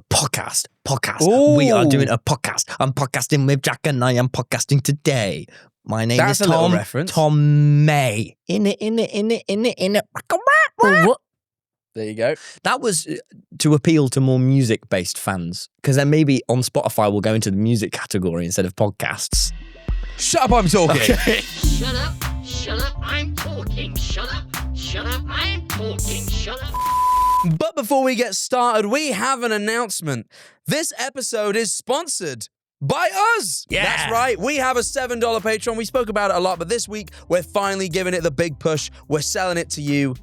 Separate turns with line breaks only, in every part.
Podcast.
Ooh.
We are doing a podcast. I'm podcasting with Jack and I am podcasting today. My name
That's
is
a little
Tom.
reference.
Tom May. In it.
What? There you go.
That was to appeal to more music-based fans, because then maybe on Spotify we'll go into the music category instead of podcasts.
Shut up, I'm talking.
Okay.
Shut up, I'm talking. Shut up, I'm talking. Shut up.
But before we get started, we have an announcement. This episode is sponsored by us.
Yeah.
That's right. We have a $7 Patreon. We spoke about it a lot, but this week we're finally giving it the big push. We're selling it to you.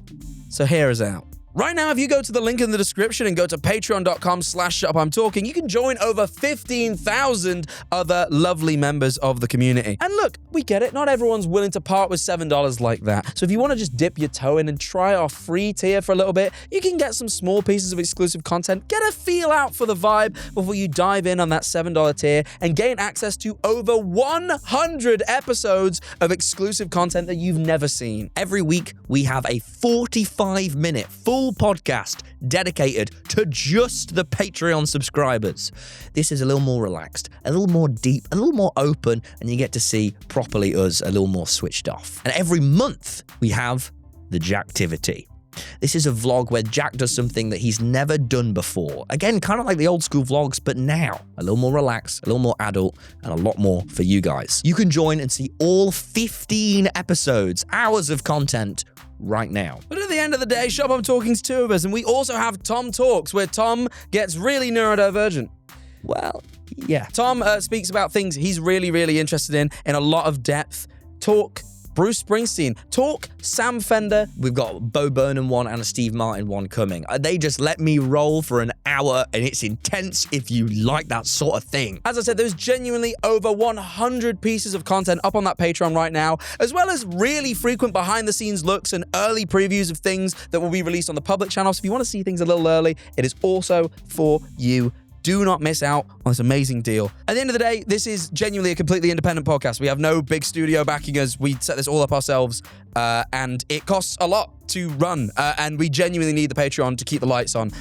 So hear us out. Right now, if you go to the link in the description and go to patreon.com/shutupimtalking, you can join over 15,000 other lovely members of the community. And look, we get it. Not everyone's willing to part with $7 like that. So if you want to just dip your toe in and try our free tier for a little bit, you can get some small pieces of exclusive content, get a feel out for the vibe before you dive in on that $7 tier and gain access to over 100 episodes of exclusive content that you've never seen.
Every week, we have a 45-minute full podcast dedicated to just the Patreon subscribers. This is a little more relaxed, a little more deep, a little more open, and you get to see properly us a little more switched off. And every month, we have the Jacktivity. This is a vlog where Jack does something that he's never done before. Again, kind of like the old school vlogs, but now a little more relaxed, a little more adult, and a lot more for you guys. You can join and see all 15 episodes, hours of content right now.
But at the end of the day, Shop I'm Talking's two of us, and we also have Tom Talks, where Tom gets really neurodivergent.
Well, yeah.
Tom speaks about things he's really, really interested in a lot of depth. Talk Bruce Springsteen. Talk Sam Fender.
We've got Bo Burnham one and a Steve Martin one coming. They just let me roll for an hour, and it's intense if you like that sort of thing.
As I said, there's genuinely over 100 pieces of content up on that Patreon right now, as well as really frequent behind-the-scenes looks and early previews of things that will be released on the public channel. So if you want to see things a little early, it is also for you. Do not miss out on this amazing deal. At the end of the day, this is genuinely a completely independent podcast. We have no big studio backing us. We set this all up ourselves, and it costs a lot to run, and we genuinely need the Patreon to keep the lights on.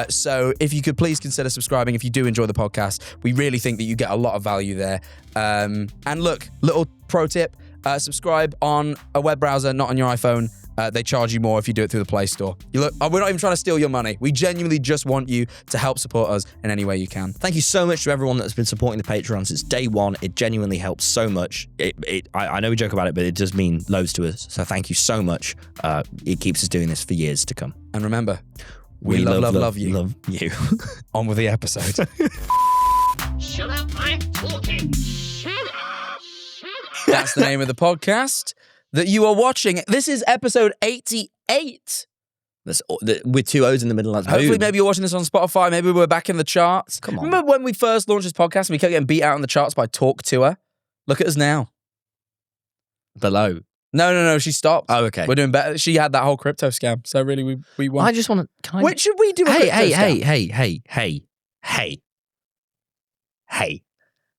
So if you could please consider subscribing if you do enjoy the podcast. We really think that you get a lot of value there. And look, little pro tip, subscribe on a web browser, not on your iPhone. They charge you more if you do it through the Play Store. We're not even trying to steal your money. We genuinely just want you to help support us in any way you can.
Thank you so much to everyone that's been supporting the Patreon since day one. It genuinely helps so much. I know we joke about it, but it does mean loads to us. So thank you so much. It keeps us doing this for years to come.
And remember, we love you.
Love you.
On with the episode.
Shut up, I'm talking. Shut up.
That's the name of the podcast that you are watching. This is episode 88.
With two O's in the middle. That's
Hopefully,
boom.
maybe you're watching this on Spotify. Maybe we're back in the charts.
Come on.
Remember when we first launched this podcast and we kept getting beat out in the charts by Talk Tour? Look at us now.
Below.
No. She stopped.
Oh, okay.
We're doing better. She had that whole crypto scam. So really, we won.
I just want to...
Which should we do a crypto scam?
Hey.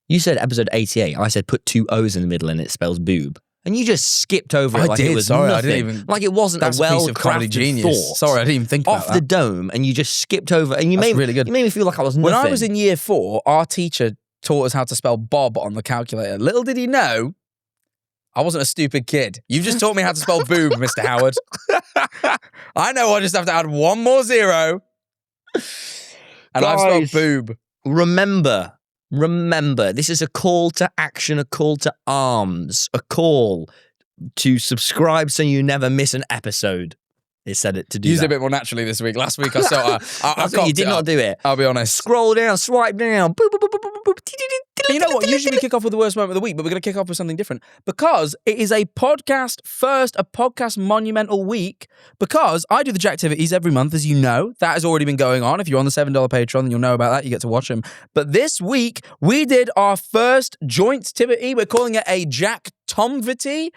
You said episode 88. I said put two O's in the middle and it spells boob. And you just skipped over it
I
like
did.
it was
Sorry,
nothing.
I didn't even...
Like it wasn't
That's
a
piece of comedy
well-crafted
genius.
thought.
Sorry, I didn't even think about
off
that.
the dome, and you just skipped over, and you
That's
made
really good.
You made me feel like I was nothing.
When I was in year 4, our teacher taught us how to spell Bob on the calculator. Little did he know, I wasn't a stupid kid. You just taught me how to spell boob, Mr. Howard. I know I just have to add one more zero. And I've spelled boob.
Remember, this is a call to action, a call to arms, a call to subscribe so you never miss an episode. It said it to do
Use
that.
it a bit more naturally this week. Last week I saw
You did not do it.
I'll be honest.
Scroll down, swipe down. Boop, boop, boop, boop, boop, boop.
You know what? Usually we kick off with the worst moment of the week, but we're going to kick off with something different because it is a podcast first, a podcast monumental week because I do the Jacktivities every month, as you know. That has already been going on. If you're on the $7 Patreon, then you'll know about that. You get to watch them. But this week, we did our first joint-tivity. We're calling it a Jack-Tomvity.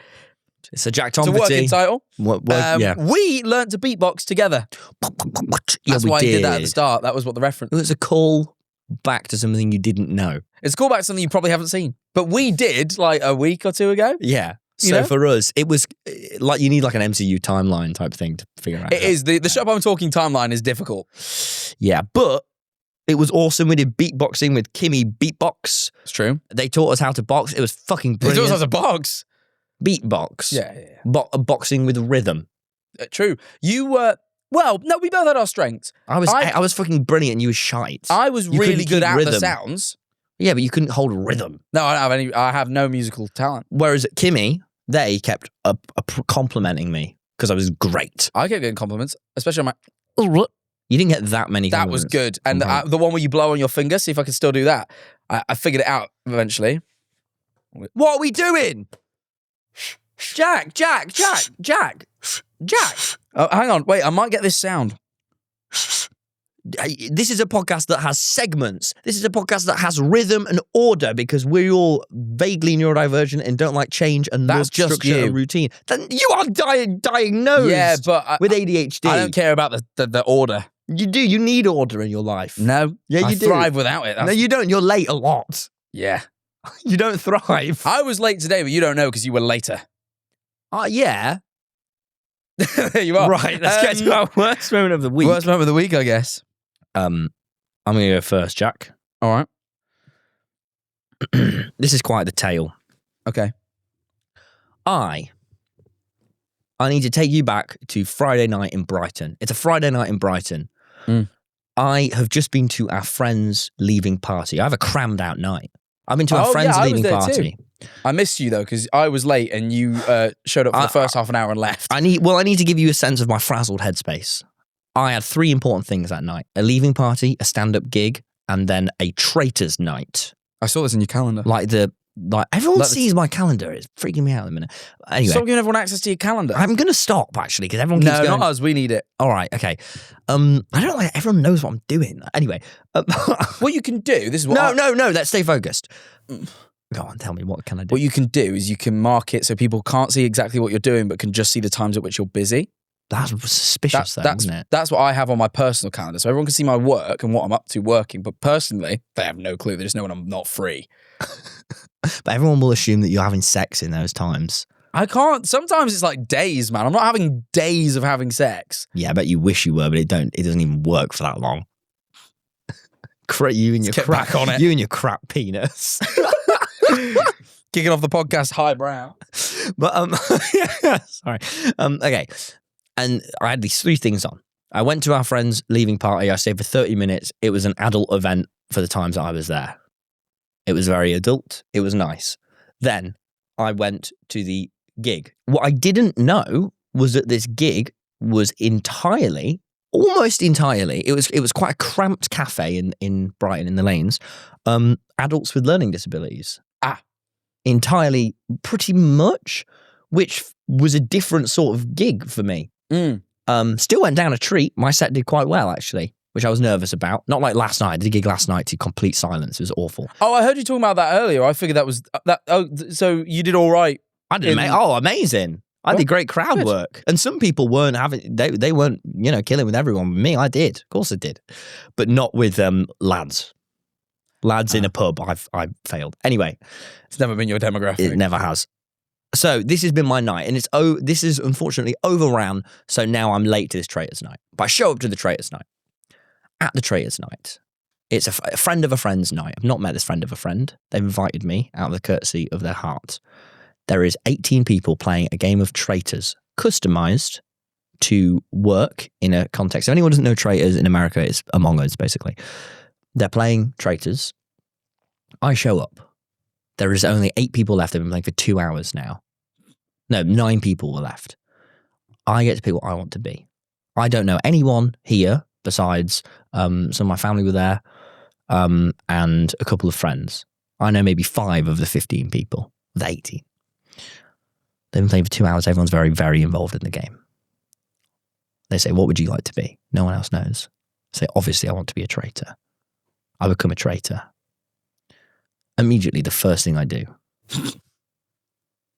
It's a Jack
It's a
Tomvity.
working title.
Yeah.
We learnt to beatbox together. That's why I did that at the start. That was what the reference.
It was a call back to something you didn't know.
It's a callback to something you probably haven't seen. But we did like a week or two ago.
Yeah. So for us, it was like you need like an MCU timeline type thing to figure out.
It is. The Shut Up I'm Talking timeline is difficult.
Yeah, but it was awesome. We did beatboxing with Kimmy Beatbox.
It's true.
They taught us how to box. It was fucking
They
brilliant.
taught us how to box.
Beatbox.
Yeah.
Boxing with rhythm.
True. You were... Well, no, we both had our strengths.
I was fucking brilliant and you were shite.
I was
You
really
couldn't
good
keep
at
rhythm.
the sounds.
Yeah, but you couldn't hold rhythm.
No, I don't have any. I have no musical talent.
Whereas at Kimmy, they kept complimenting me because I was great.
I kept getting compliments, especially on my...
You didn't get that many
That was
compliments.
good. And the one where you blow on your finger, see if I can still do that. I figured it out eventually.
What are we doing? Jack.
Oh, hang on. Wait, I might get this sound.
This is a podcast that has segments. This is a podcast that has rhythm and order because we're all vaguely neurodivergent and don't like change and
That's
love
just
structure
you.
and routine. Then you are diagnosed
Yeah, but
with ADHD.
I don't care about the order.
You do. You need order in your life.
No.
Yeah,
I
you do.
thrive without it.
No, you don't. You're late a lot.
Yeah.
You don't thrive.
I was late today, but you don't know because you were later.
Yeah.
There you are.
Right. Let's get to our worst moment of the week.
Worst moment of the week, I guess.
I'm going to go first, Jack.
All right.
This is quite the tale.
Okay.
I need to take you back to Friday night in Brighton. It's a Friday night in Brighton.
Mm.
I have just been to our friend's leaving party. I have a crammed out night. I've been to our friend's
I was
leaving
there
party.
too. I missed you though because I was late and you showed up for the first half an hour and left.
I need to give you a sense of my frazzled headspace. I had 3 important things that night: a leaving party, a stand-up gig, and then a traitors night.
I saw this in your calendar.
Everyone sees my calendar. It's freaking me out at the minute. Anyway,
Stop giving everyone access to your calendar.
I'm going to stop actually because everyone keeps
No,
going.
not us. We need it.
All right, okay. I don't like everyone knows what I'm doing. Anyway,
What you can do, this is what
no. Let's stay focused. Go on, tell me, what can I do?
What you can do is you can mark it so people can't see exactly what you're doing, but can just see the times at which you're busy.
That's suspicious,
That's
isn't it?
That's what I have on my personal calendar, so everyone can see my work and what I'm up to working. But personally, they have no clue. They just know when I'm not free.
But everyone will assume that you're having sex in those times.
I can't. Sometimes it's like days, man. I'm not having days of having sex.
Yeah, I bet you wish you were, but it doesn't even work for that long. You and your
Get
crap
back on it.
You and your crap penis.
Kicking off the podcast highbrow.
But sorry. Okay. And I had these 3 things on. I went to our friend's leaving party. I stayed for 30 minutes. It was an adult event for the times that I was there. It was very adult. It was nice. Then I went to the gig. What I didn't know was that this gig was almost entirely, it was quite a cramped cafe in Brighton in the lanes, adults with learning disabilities. Entirely, pretty much, which was a different sort of gig for me. Still went down a treat. My set did quite well, actually, which I was nervous about. Not like last night. I did a gig last night to complete silence. It was awful.
Oh, I heard you talking about that earlier. I figured that was that. Oh, so you did all right.
I did amazing. I did great crowd work. And some people weren't they weren't, killing with everyone. With me, I did. Of course I did. But not with lads. Lads in a pub, I failed. Anyway.
It's never been your demographic.
It never has. So this has been my night, and this is unfortunately overran, so now I'm late to this traitors night. But I show up to the traitors night. At the traitors night, it's a friend of a friend's night. I've not met this friend of a friend. They've invited me out of the courtesy of their heart. There is 18 people playing a game of traitors, customized to work in a context. If anyone doesn't know traitors in America, it's Among Us, basically. They're playing traitors. I show up. There is only 8 people left. They've been playing for 2 hours now. No, 9 people were left. I get to pick what I want to be. I don't know anyone here besides some of my family were there and a couple of friends. I know maybe 5 of the 15 people, the 18. They've been playing for 2 hours. Everyone's very, very involved in the game. They say, what would you like to be? No one else knows. I say, obviously, I want to be a traitor. I become a traitor. Immediately, the first thing I do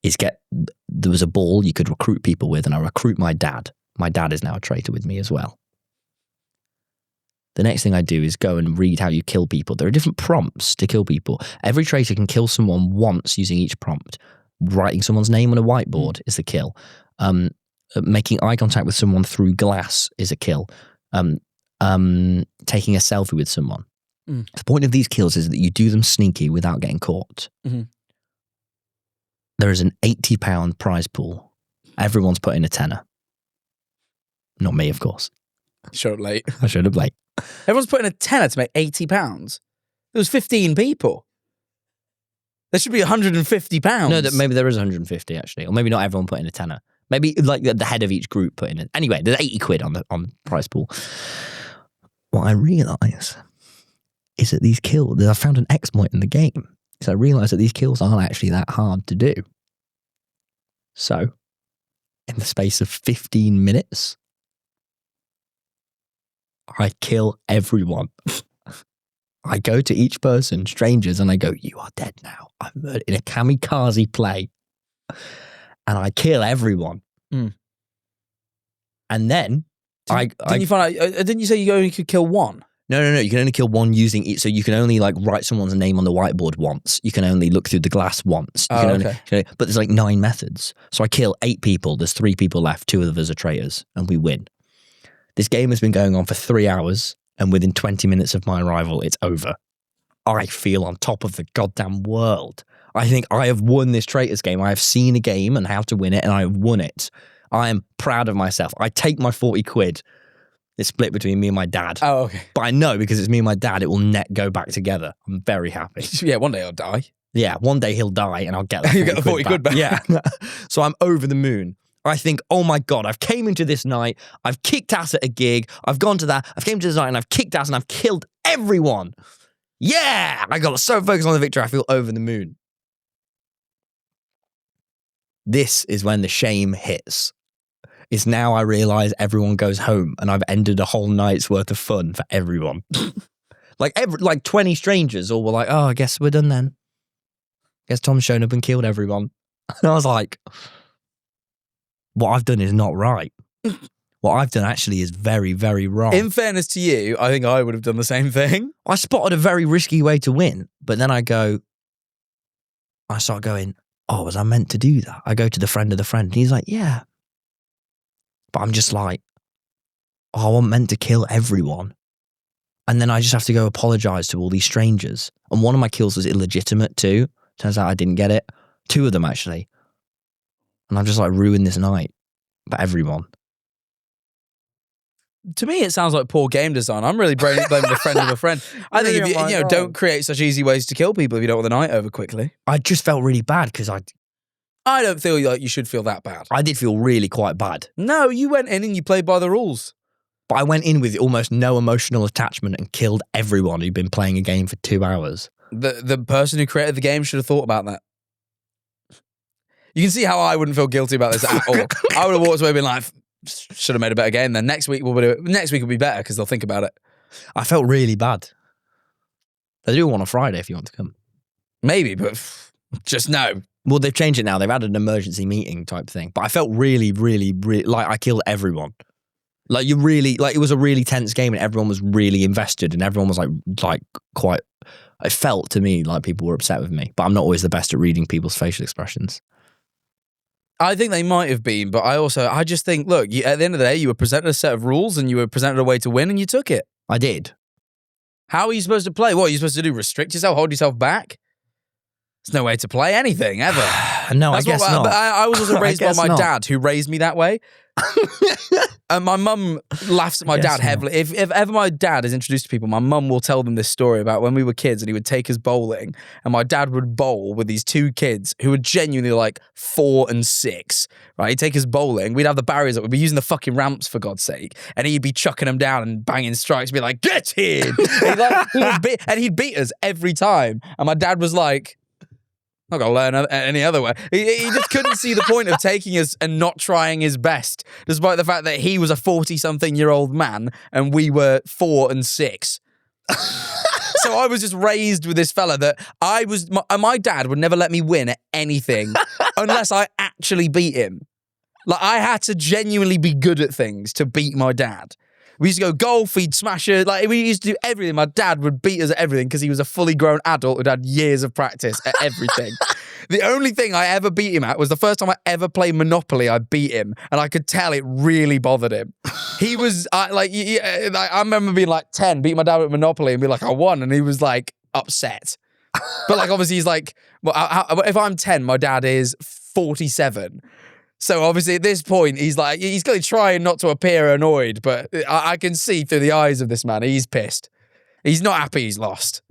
is there was a ball you could recruit people with, and I recruit my dad. My dad is now a traitor with me as well. The next thing I do is go and read how you kill people. There are different prompts to kill people. Every traitor can kill someone once using each prompt. writing someone's name on a whiteboard is a kill. Making eye contact with someone through glass is a kill. Taking a selfie with someone. The point of these kills is that you do them sneaky without getting caught. There is an £80 prize pool. Everyone's put in a tenner. Not me, of course.
Showed up late.
I showed up late.
Everyone's putting a tenner to make £80. There was 15 people. There should be £150.
No, maybe there is 150 actually, or maybe not everyone put in a tenner. Maybe like the head of each group put in it. Anyway, there's 80 quid on the prize pool. What I realise is that these kills, I found an exploit in the game. So I realised that these kills aren't actually that hard to do. So, in the space of 15 minutes, I kill everyone. I go to each person, strangers, and I go, "You are dead now." I'm murdered in a kamikaze play. And I kill everyone. And then,
Didn't you find out, didn't you say you only could kill one?
No. You can only kill one using it. So you can only like write someone's name on the whiteboard once. You can only look through the glass once. But there's like 9 methods. So I kill 8 people. There's 3 people left. 2 of us are traitors, and we win. This game has been going on for 3 hours, and within 20 minutes of my arrival, it's over. I feel on top of the goddamn world. I think I have won this traitors game. I have seen a game and how to win it, and I have won it. I am proud of myself. I take my 40 quid. It's split between me and my dad.
Oh, okay.
But I know because it's me and my dad, it will net go back together. I'm very happy.
Yeah, one day I'll die.
Yeah, one day he'll die and I'll get that 40
You get the 40 quid back.
Yeah. So I'm over the moon. I think, oh my God, I've came into this night, I've kicked ass at a gig, I've gone to that, I've came to this night and I've kicked ass and I've killed everyone. Yeah! I got so focused on the victory, I feel over the moon. This is when the shame hits. It's now I realise everyone goes home and I've ended a whole night's worth of fun for everyone. like 20 strangers all were like, "Oh, I guess we're done then. Guess Tom's shown up and killed everyone." And I was like, what I've done is not right. What I've done actually is very, very wrong.
In fairness to you, I think I would have done the same thing.
I spotted a very risky way to win, but then I start going, "Oh, was I meant to do that?" I go to the friend of the friend and he's like, "Yeah." But I'm just like, "Oh, I wasn't meant to kill everyone." And then I just have to go apologise to all these strangers. And one of my kills was illegitimate too. Turns out I didn't get it. 2 of them actually. And I've just like ruined this night for everyone.
To me, it sounds like poor game design. I'm really blaming the friend of a friend. I think if you don't create such easy ways to kill people if you don't want the night over quickly.
I just felt really bad because
I don't feel like you should feel that bad.
I did feel really quite bad.
No, you went in and you played by the rules.
But I went in with almost no emotional attachment and killed everyone who'd been playing a game for 2 hours.
The person who created the game should have thought about that. You can see how I wouldn't feel guilty about this at all. I would have walked away being like, should have made a better game then. Next week will be better because they'll think about it.
I felt really bad. They do one on Friday if you want to come.
Maybe, but just no.
Well, they've changed it now. They've added an emergency meeting type thing. But I felt really, really, really like I killed everyone. Like it was a really tense game and everyone was really invested and everyone was like quite, it felt to me like people were upset with me. But I'm not always the best at reading people's facial expressions.
I think they might have been, but I just think, look, at the end of the day, you were presented a set of rules and you were presented a way to win and you took it.
I did.
How are you supposed to play? What are you supposed to do? Restrict yourself? Hold yourself back? There's no way to play anything, ever.
No, I guess not.
But I was also raised by my dad, who raised me that way. And my mum laughs at my dad heavily. If ever my dad is introduced to people, my mum will tell them this story about when we were kids and he would take us bowling and my dad would bowl with these 2 kids who were genuinely like 4 and 6, right? He'd take us bowling. We'd have the barriers up. We'd be using the fucking ramps for God's sake. And he'd be chucking them down and banging strikes, be like, "Get in!" And he'd beat us every time. And my dad was like, not going to learn any other way. He just couldn't see the point of taking us and not trying his best, despite the fact that he was a 40-something-year-old man and we were 4 and 6. So I was just raised with this fella that my dad would never let me win at anything unless I actually beat him. Like, I had to genuinely be good at things to beat my dad. We used to go golf, he'd smash it. Like, we used to do everything. My dad would beat us at everything because he was a fully grown adult who'd had years of practice at everything. The only thing I ever beat him at was the first time I ever played Monopoly. I beat him, and I could tell it really bothered him. He was I remember being like 10, beating my dad at Monopoly, and be like, I won, and he was like upset. But like, obviously, he's like, well, if I'm 10, my dad is 47. So obviously, at this point, he's going to try not to appear annoyed, but I can see through the eyes of this man, he's pissed. He's not happy he's lost.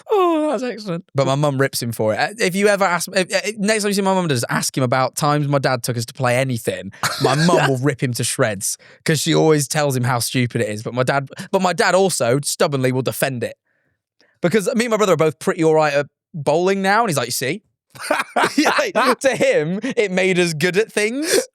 Oh, that's excellent.
But my mum rips him for it. If you ever ask, next time you see my mum, just ask him about times my dad took us to play anything. My mum will rip him to shreds because she always tells him how stupid it is. But my dad also stubbornly will defend it because me and my brother are both pretty all right at bowling now, and he's like, you see, to him, it made us good at things.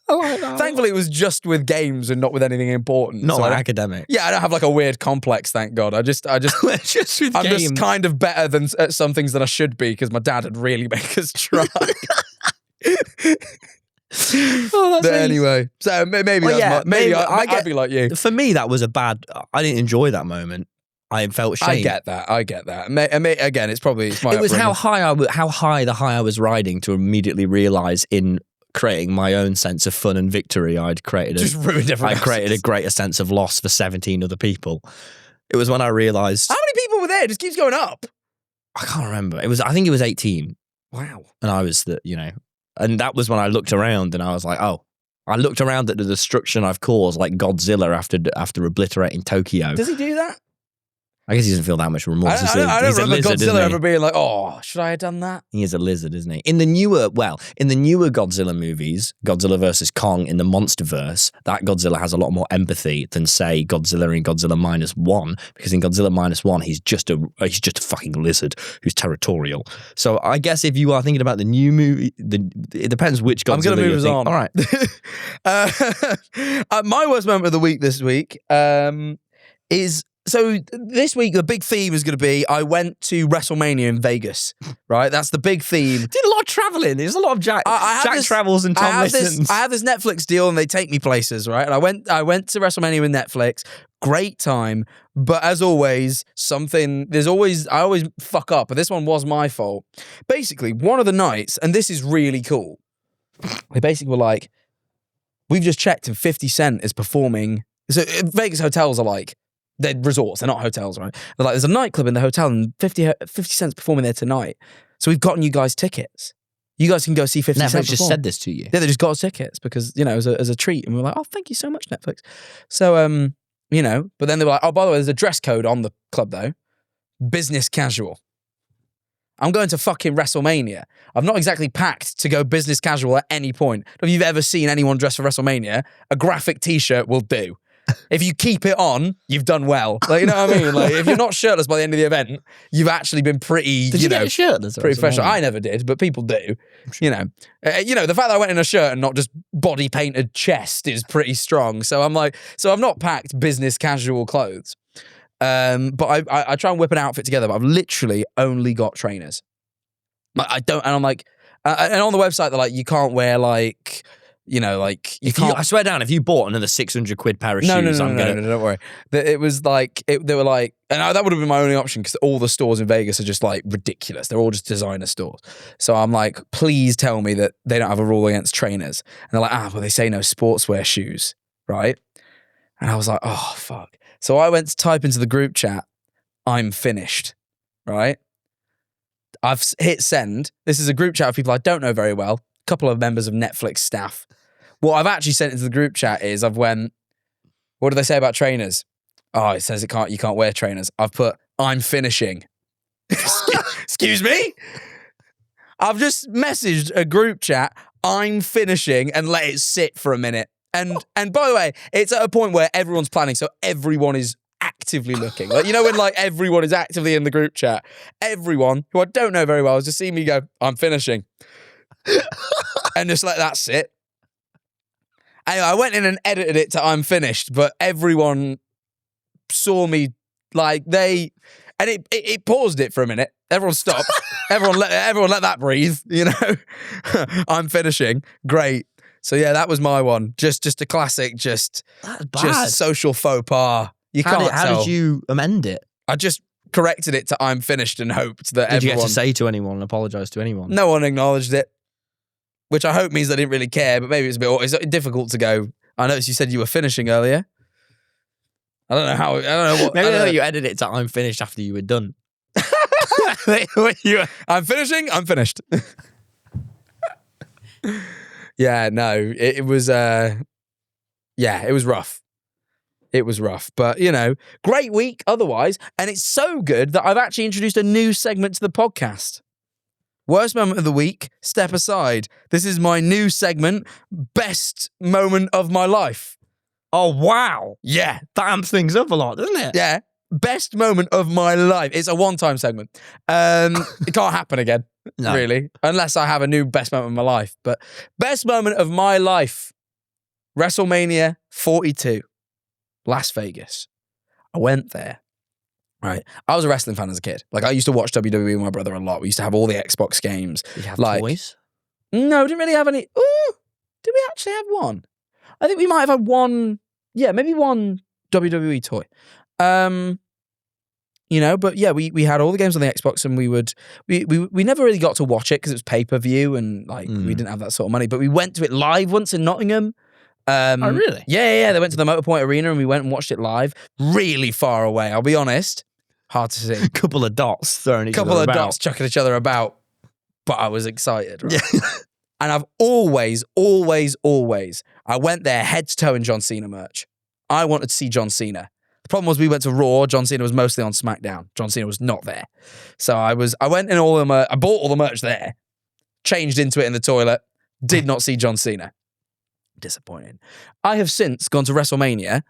I like that.
Thankfully, it was just with games and not with anything important.
Not
so
like academic.
Yeah, I don't have like a weird complex, thank God.
just with
I'm
games.
just kind of better than at some things than I should be because my dad had really make us try. But anyway, so maybe I'd be like you.
For me, that was I didn't enjoy that moment. I felt shame.
I get that. Again, it's my
it was
upbringing.
how high I was riding to immediately realise in creating my own sense of fun and victory, I'd created a greater sense of loss for 17 other people. It was when I realised.
How many people were there? It just keeps going up.
I can't remember. I think it was 18.
Wow.
And I was and that was when I looked around and I was like, oh. I looked around at the destruction I've caused, like Godzilla after obliterating Tokyo.
Does he do that?
I guess he doesn't feel that much remorse.
I don't remember
lizard,
Godzilla ever being like, oh, should I have done that?
He is a lizard, isn't he? In the newer Godzilla movies, Godzilla versus Kong in the Monsterverse, that Godzilla has a lot more empathy than, say, Godzilla in Godzilla -1, because in Godzilla -1, he's just a fucking lizard who's territorial. So I guess if you are thinking about the new movie, it depends which Godzilla.
I'm going to move us on.
All right.
My worst moment of the week this week is. So this week, the big theme is going to be I went to WrestleMania in Vegas, right? That's the big theme.
Did a lot of traveling. There's a lot of Jack travels and Tom listens.
I have this Netflix deal and they take me places, right? And I went to WrestleMania with Netflix. Great time. But as always, I always fuck up. But this one was my fault. Basically, one of the nights, and this is really cool. They basically were like, we've just checked and 50 Cent is performing. So Vegas hotels are like, they're resorts, they're not hotels, right? They're like, there's a nightclub in the hotel and 50 Cent's performing there tonight. So we've gotten you guys tickets. You guys can go see 50 Cent perform.
Netflix just said this to you.
Yeah, they just got us tickets because, as a treat. And we were like, oh, thank you so much, Netflix. So, but then they were like, oh, by the way, there's a dress code on the club though. Business casual. I'm going to fucking WrestleMania. I've not exactly packed to go business casual at any point. If you've ever seen anyone dress for WrestleMania, a graphic t-shirt will do. If you keep it on, you've done well. Like, you know what I mean? Like, if you're not shirtless by the end of the event, you've actually been pretty,
Did you get shirtless?
pretty professional. I never did, but people do. The fact that I went in a shirt and not just body painted chest is pretty strong. So I'm like, I've not packed business casual clothes. But I try and whip an outfit together, but I've literally only got trainers. I don't, and I'm like, and on the website they're like, you can't wear like. I
swear down, if you bought another 600 quid pair of shoes,
no, don't worry. It was like, they were like, and that would have been my only option because all the stores in Vegas are just like ridiculous. They're all just designer stores. So I'm like, please tell me that they don't have a rule against trainers. And they're like, well, they say no sportswear shoes, right? And I was like, oh, fuck. So I went to type into the group chat, I'm finished, right? I've hit send. This is a group chat of people I don't know very well. Couple of members of Netflix staff. What I've actually sent into the group chat is what do they say about trainers? Oh, it says you can't wear trainers. I've put, I'm finishing. Excuse me? I've just messaged a group chat, I'm finishing, and let it sit for a minute. And by the way, it's at a point where everyone's planning, so everyone is actively looking. Like, when like everyone is actively in the group chat, everyone who I don't know very well has just seen me go, I'm finishing. And just let that sit. Anyway, I went in and edited it to I'm finished, but everyone saw me like it paused it for a minute. Everyone stopped. everyone let that breathe, I'm finishing. Great. So yeah, that was my one. Just a classic, just social faux pas. How did
you amend it?
I just corrected it to I'm finished and hoped that
Did you
everyone...
get to say to anyone, apologise to anyone?
No one acknowledged it, which I hope means they didn't really care, but maybe it's it's difficult to go, I noticed you said you were finishing earlier. I don't know how, I don't know what...
Maybe you edit it to I'm finished after you were done.
I'm finishing, I'm finished. Yeah, no, it was, it was rough. It was rough, but great week otherwise. And it's so good that I've actually introduced a new segment to the podcast. Worst moment of the week, step aside. This is my new segment, best moment of my life.
Oh, wow.
Yeah.
That amps things up a lot, doesn't it?
Yeah. Best moment of my life. It's a one-time segment. It can't happen again, really, unless I have a new best moment of my life. But best moment of my life, WrestleMania 42. Las Vegas. I went there, right? I was a wrestling fan as a kid. Like, I used to watch WWE with my brother a lot. We used to have all the Xbox games.
Did you have
like,
toys?
No, didn't really have any. Ooh, did we actually have one? I think we might have had one. Yeah, maybe one WWE toy. But yeah, we had all the games on the Xbox, and we never really got to watch it because it was pay-per-view, and we didn't have that sort of money. But we went to it live once in Nottingham.
Oh, really?
Yeah. They went to the Motorpoint Arena and we went and watched it live. Really far away, I'll be honest. Hard to see.
Couple of dots throwing each other about.
Couple of dots chucking each other about. But I was excited, right?
Yeah.
And I've always, I went there head to toe in John Cena merch. I wanted to see John Cena. The problem was we went to Raw. John Cena was mostly on SmackDown. John Cena was not there. So I went in I bought all the merch there, changed into it in the toilet, did not see John Cena. Disappointing. I have since gone to WrestleMania.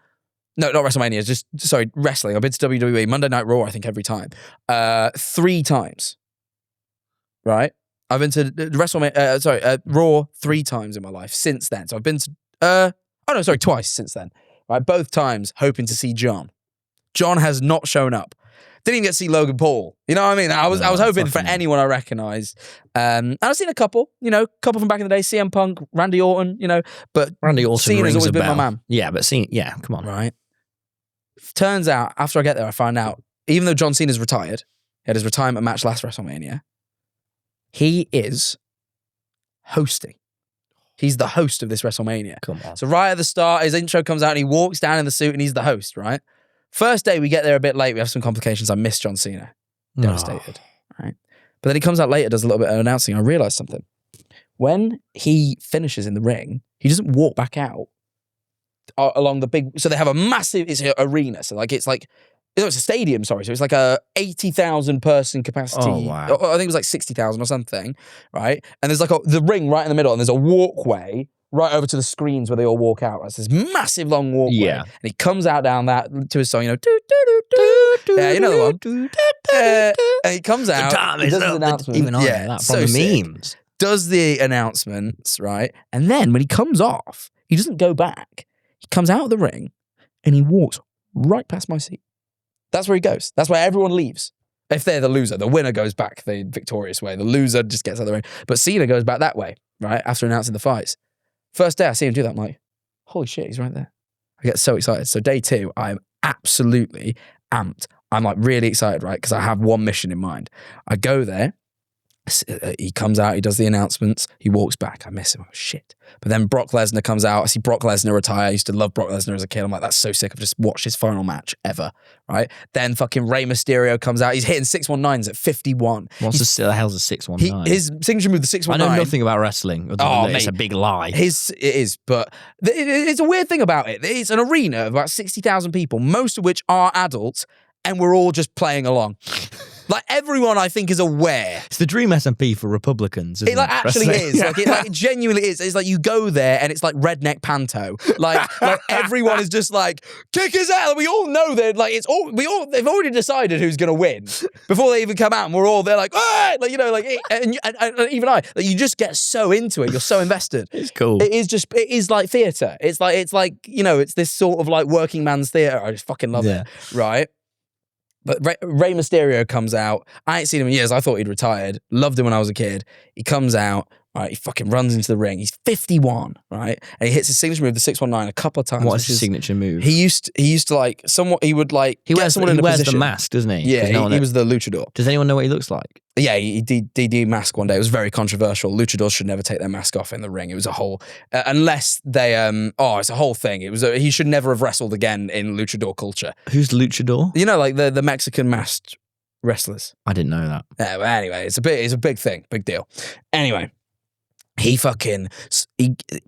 No, not WrestleMania. Wrestling. I've been to WWE, Monday Night Raw, I think, every time. 3 times. Right? I've been to WrestleMania, Raw 3 times in my life since then. So I've been to, twice since then. Right? Both times hoping to see John. John has not shown up. Didn't even get to see Logan Paul. You know what I mean? I was hoping for anyone I recognised. And I've seen a couple from back in the day, CM Punk, Randy Orton, but
Randy Orton
Cena's
rings
always
a
been
bell.
my man.
Yeah, but come on.
Right. Turns out, after I get there, I find out, even though John Cena's retired, he had his retirement match last WrestleMania, he is hosting. He's the host of this WrestleMania.
Come on.
So right at the start, his intro comes out and he walks down in the suit and he's the host, right? First day, we get there a bit late. We have some complications. I miss John Cena. Devastated. Right? But then he comes out later, does a little bit of announcing. I realised something. When he finishes in the ring, he doesn't walk back out along the big... So they have a massive... It's an arena. So it's a stadium, sorry. So it's like a 80,000 person capacity.
Oh, wow.
I think it was like 60,000 or something, right? And there's the ring right in the middle and there's a walkway right over to the screens where they all walk out. Right? So this massive long walkway.
Yeah.
And he comes out down that to his song, yeah, you know the one. And he comes out, he does his announcement.
Even I know that from the memes.
Does the announcements, right? And then when he comes off, he doesn't go back. He comes out of the ring and he walks right past my seat. That's where he goes. That's where everyone leaves. If they're the loser, the winner goes back the victorious way. The loser just gets out of the ring. But Cena goes back that way, right? After announcing the fights. First day I see him do that, I'm like, holy shit, he's right there. I get so excited. So day 2, I'm absolutely amped. I'm really excited, right? Because I have one mission in mind. I go there. He comes out, he does the announcements, he walks back. I miss him. Oh, shit. But then Brock Lesnar comes out. I see Brock Lesnar retire. I used to love Brock Lesnar as a kid. I'm like, that's so sick. I've just watched his final match ever, right? Then fucking Rey Mysterio comes out. He's hitting 619s at 51.
What the hell's a 619?
His signature move, the 619.
I know nothing about wrestling. It's a big lie.
It is, but it's a weird thing about it. It's an arena of about 60,000 people, most of which are adults, and we're all just playing along. Everyone, I think, is aware.
It's the dream SMP for Republicans, isn't it?
Actually is. It genuinely is. It's you go there and it's like redneck panto. Everyone is just kick his ass. We all know that. They've already decided who's going to win before they even come out, and we're all there ah! And even I. You just get so into it. You're so invested.
It's cool.
It is like theatre. It's this sort of working man's theatre. I just fucking love it. Right? But Rey Mysterio comes out. I ain't seen him in years. I thought he'd retired. Loved him when I was a kid. He comes out. Right, he fucking runs into the ring. He's 51, right? And he hits his signature move, the 619, a couple of times.
What is his signature move?
He used to like he would like
he
get
wears,
someone in a
wears
position.
the mask, doesn't he?
Yeah, he was the luchador.
Does anyone know what he looks like?
Yeah, he de-masked one day. It was very controversial. Luchadors should never take their mask off in the ring. It was a whole, unless they, it's a whole thing. It was he should never have wrestled again in luchador culture.
Who's luchador?
You know, like the Mexican masked wrestlers.
I didn't know that.
Yeah, but anyway, it's a big thing, big deal. Anyway. He basically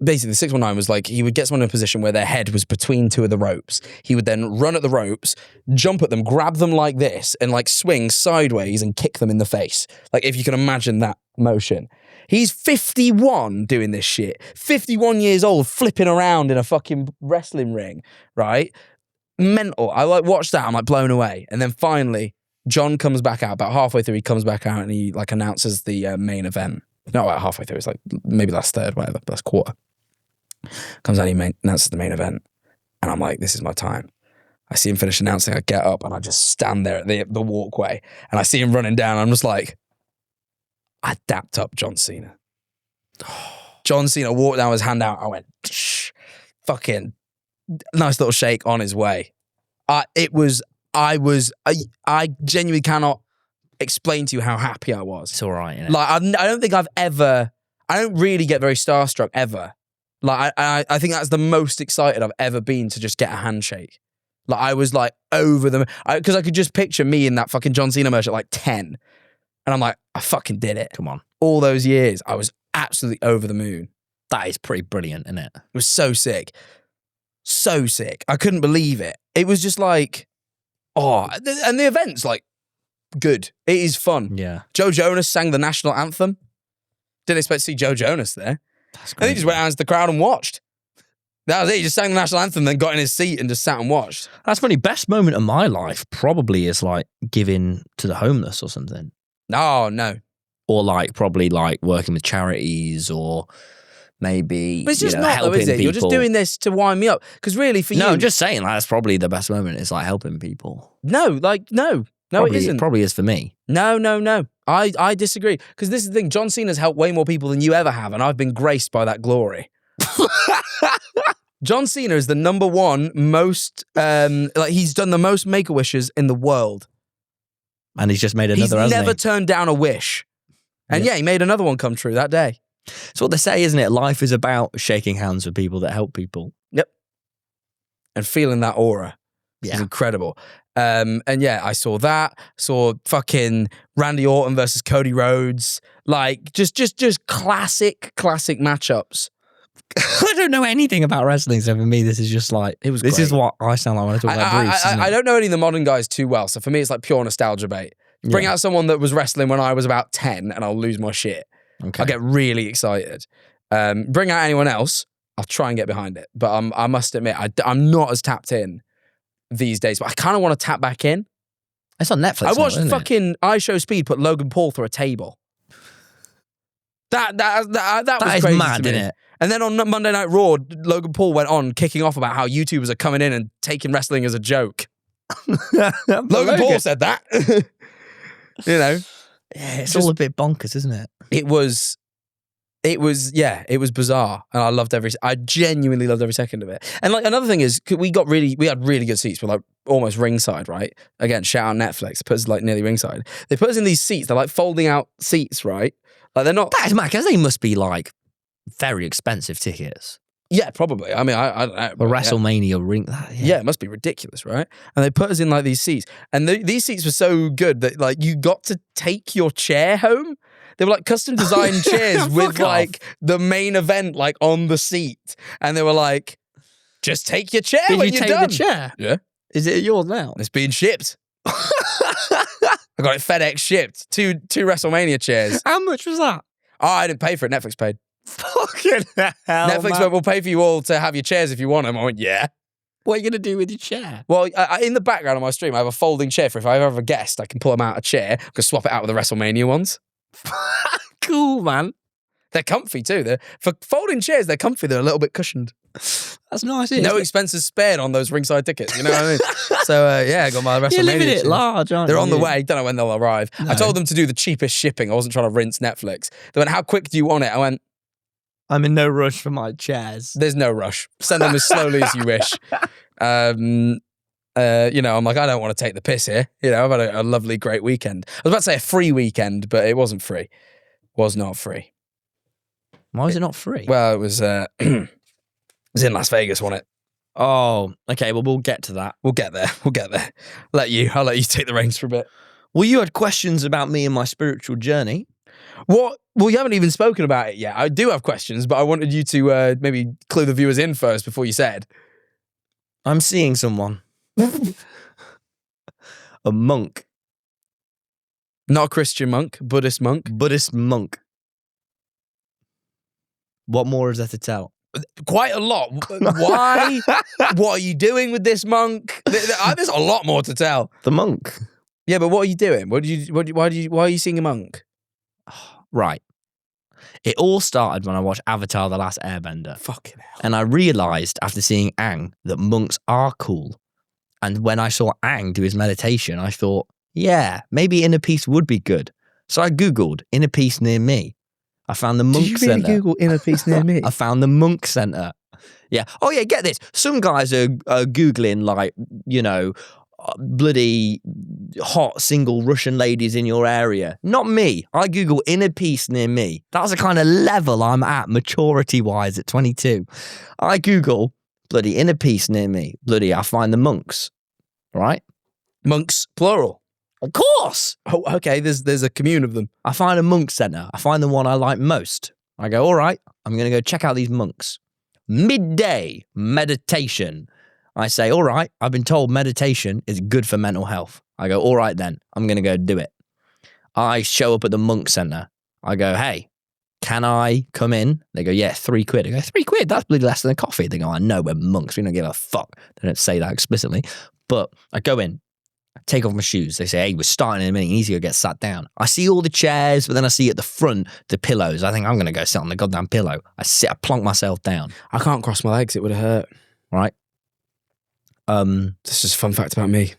the 619 was like he would get someone in a position where their head was between two of the ropes. He would then run at the ropes, jump at them, grab them like this, and like swing sideways and kick them in the face. Like if you can imagine that motion. He's 51 doing this shit. 51 years old, flipping around in a fucking wrestling ring, right? Mental. I like watched that. I'm like blown away. And then finally, John comes back out. About halfway through, he comes back out and he like announces the main event. Not about halfway through, it's like maybe last third, whatever, last quarter. Comes out, he announces the main event. And I'm like, this is my time. I see him finish announcing, I get up and I just stand there at the walkway. And I see him running down. I'm just like, I dapped up John Cena. John Cena walked down with his hand out. I went, fucking nice little shake on his way. I genuinely cannot explain to you how happy I was.
It's all right, innit?
Like, I don't think I don't really get very starstruck ever. Like, I think that's the most excited I've ever been to just get a handshake. Like, I was like over them. Because I could just picture me in that fucking John Cena merch at like 10. And I'm like, I fucking did it.
Come on.
All those years, I was absolutely over the moon.
That is pretty brilliant, isn't it?
It was so sick. So sick. I couldn't believe it. It was just like, and the event's like, good. It is fun.
Yeah.
Joe Jonas sang the national anthem. Didn't expect to see Joe Jonas there.
That's
And he just went out into the crowd and watched. That was it. He just sang the national anthem, then got in his seat and just sat and watched.
That's funny. Best moment of my life probably is like giving to the homeless or something.
Oh, no.
Or like probably like working with charities or maybe
But it's just not,
helping
though, is it?
people.
You're just doing this to wind me up. Because really, for you...
No, I'm just saying like, that's probably the best moment. It's like helping people.
No, like, no. No,
probably,
it isn't.
It probably is for me.
No. I disagree. Because this is the thing. John Cena's helped way more people than you ever have, and I've been graced by that glory. John Cena is the number one most, he's done the most Make-A-Wishes in the world.
And he's just made another,
He's never turned down a wish. And yeah, he made another one come true that day.
It's what they say, isn't it? Life is about shaking hands with people that help people.
Yep. And feeling that aura.
Yeah.
It's incredible. And yeah, I saw that. Saw fucking Randy Orton versus Cody Rhodes. Like, just classic matchups.
I don't know anything about wrestling, so for me, this is just like,
It was
this
great.
is what I sound like when I talk about Bruce.
I don't know any of the modern guys too well, so for me, it's like pure nostalgia bait. Bring out someone that was wrestling when I was about 10 and I'll lose my shit.
Okay.
I'll get really excited. Bring out anyone else, I'll try and get behind it. But I must admit, I'm not as tapped in these days, but I kind of want to tap back in.
It's on Netflix.
I watched
now, isn't
fucking iShowSpeed put Logan Paul through a table. That was
is
crazy
mad,
to me.
isn't it?
And then on Monday Night Raw, Logan Paul went on kicking off about how YouTubers are coming in and taking wrestling as a joke. Logan Paul said that. You know?
Yeah, it's all a bit bonkers, isn't it?
It was bizarre. And I genuinely loved every second of it. And like another thing is, we had really good seats. We're like almost ringside, right? Again, shout out Netflix. Put us like nearly ringside. They put us in these seats. They're like folding out seats, right? Like they're not.
That is mad, because they must be like very expensive tickets.
Yeah, probably. I mean,
A WrestleMania ring.
Yeah, it must be ridiculous, right? And they put us in like these seats. And these seats were so good that like you got to take your chair home. They were like custom designed chairs with like the main event like on the seat. And they were like, just take your chair when you're done.
Did you take the chair?
Yeah.
Is it yours now?
It's being shipped. I got it FedEx shipped. Two WrestleMania chairs.
How much was that?
Oh, I didn't pay for it. Netflix paid.
Fucking hell,
Netflix
man.
went, we'll pay for you all to have your chairs if you want them. I went, yeah.
What are you going to do with your chair?
Well, in the background of my stream, I have a folding chair for if I ever have a guest, I can pull them out a chair. I can swap it out with the WrestleMania ones.
Cool, man.
They're comfy too. For folding chairs, they're comfy. They're a little bit cushioned.
That's nice.
No expenses spared on those ringside tickets. You know what I mean? So yeah, I got my WrestleMania.
You're living it
chairs.
large, aren't
They're
you?
on the way. Don't know when they'll arrive.
No.
I told them to do the cheapest shipping. I wasn't trying to rinse Netflix. They went, "How quick do you want it?" I went,
I'm in no rush for my chairs.
"There's no rush. Send them as slowly as you wish." I'm like, I don't want to take the piss here. I've had a lovely, great weekend. I was about to say a free weekend, but it wasn't free. Was not free.
Why was it not free?
Well, it was it was in Las Vegas, wasn't it?
Oh, okay. Well, we'll get to that.
We'll get there. I'll let you take the reins for a bit.
Well, you had questions about me and my spiritual journey.
What? Well, you haven't even spoken about it yet. I do have questions, but I wanted you to maybe clue the viewers in first before you said.
I'm seeing someone. A monk.
Not a Christian monk, Buddhist monk.
Buddhist monk. What more is there to tell?
Quite a lot. Why? What are you doing with this monk? There's a lot more to tell.
The monk.
Yeah, but what are you doing? Why are you seeing a monk?
Right. It all started when I watched Avatar: The Last Airbender.
Fucking hell.
And I realised after seeing Aang that monks are cool. And when I saw Aang do his meditation, I thought, yeah, maybe inner peace would be good. So I Googled inner peace near me. I found the monk
Did you really
centre.
Google inner peace near me?
I found the monk centre. Yeah. Oh yeah, get this. Some guys are Googling like, bloody hot single Russian ladies in your area. Not me. I Google inner peace near me. That's the kind of level I'm at maturity-wise at 22. I Google bloody inner peace near me. Bloody, I find the monks. Right?
Monks, plural.
Of course.
Oh, okay. There's a commune of them.
I find a monk centre. I find the one I like most. I go, all right, I'm going to go check out these monks. Midday meditation. I say, all right, I've been told meditation is good for mental health. I go, all right then, I'm going to go do it. I show up at the monk centre. I go, hey, can I come in? They go, yeah, £3. I go, £3? That's bloody less than a coffee. They go, I know, we're monks. We don't give a fuck. They don't say that explicitly. But I go in. Take off my shoes. They say, hey, we're starting in a minute. You need to go get sat down. I see all the chairs, but then I see at the front the pillows. I think I'm going to go sit on the goddamn pillow. I plonk myself down.
I can't cross my legs. It would have hurt.
Right?
This is a fun fact about me.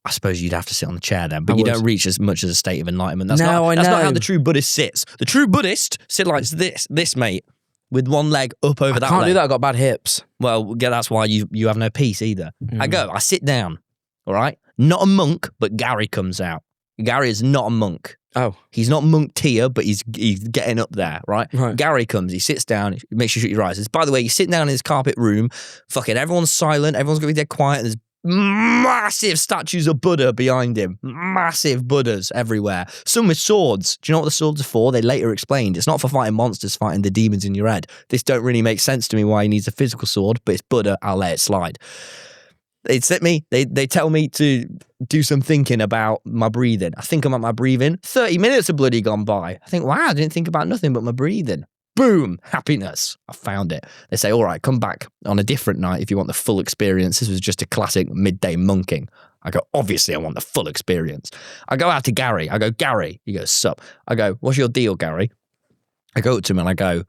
I suppose you'd have to sit on the chair then, but you don't reach as much as a state of enlightenment. That's
No,
not
I know.
how the true Buddhist sits. The true Buddhist sit like this mate, with one leg up over that
I can't
leg.
do that. I've got bad hips.
Well, yeah, that's why you have no peace either. I sit down, all right? Not a monk, but Gary comes out. Gary is not a monk.
Oh.
He's not monk tier, but he's getting up there, right?
Right.
Gary comes, he sits down, he makes you shut your eyes. By the way, you sit down in his carpet room, fucking everyone's silent, everyone's going to be dead quiet, and there's massive statues of Buddha behind him. Massive Buddhas everywhere. Some with swords. Do you know what the swords are for? They later explained. It's not for fighting monsters, fighting the demons in your head. This don't really make sense to me why he needs a physical sword, but it's Buddha, I'll let it slide. They tell me to do some thinking about my breathing. I think about my breathing. 30 minutes have bloody gone by. I think, wow, I didn't think about nothing but my breathing. Boom, happiness. I found it. They say, all right, come back on a different night if you want the full experience. This was just a classic midday monking. I go, obviously I want the full experience. I go out to Gary. I go, Gary. He goes, sup. I go, what's your deal, Gary? I go up to him and I go,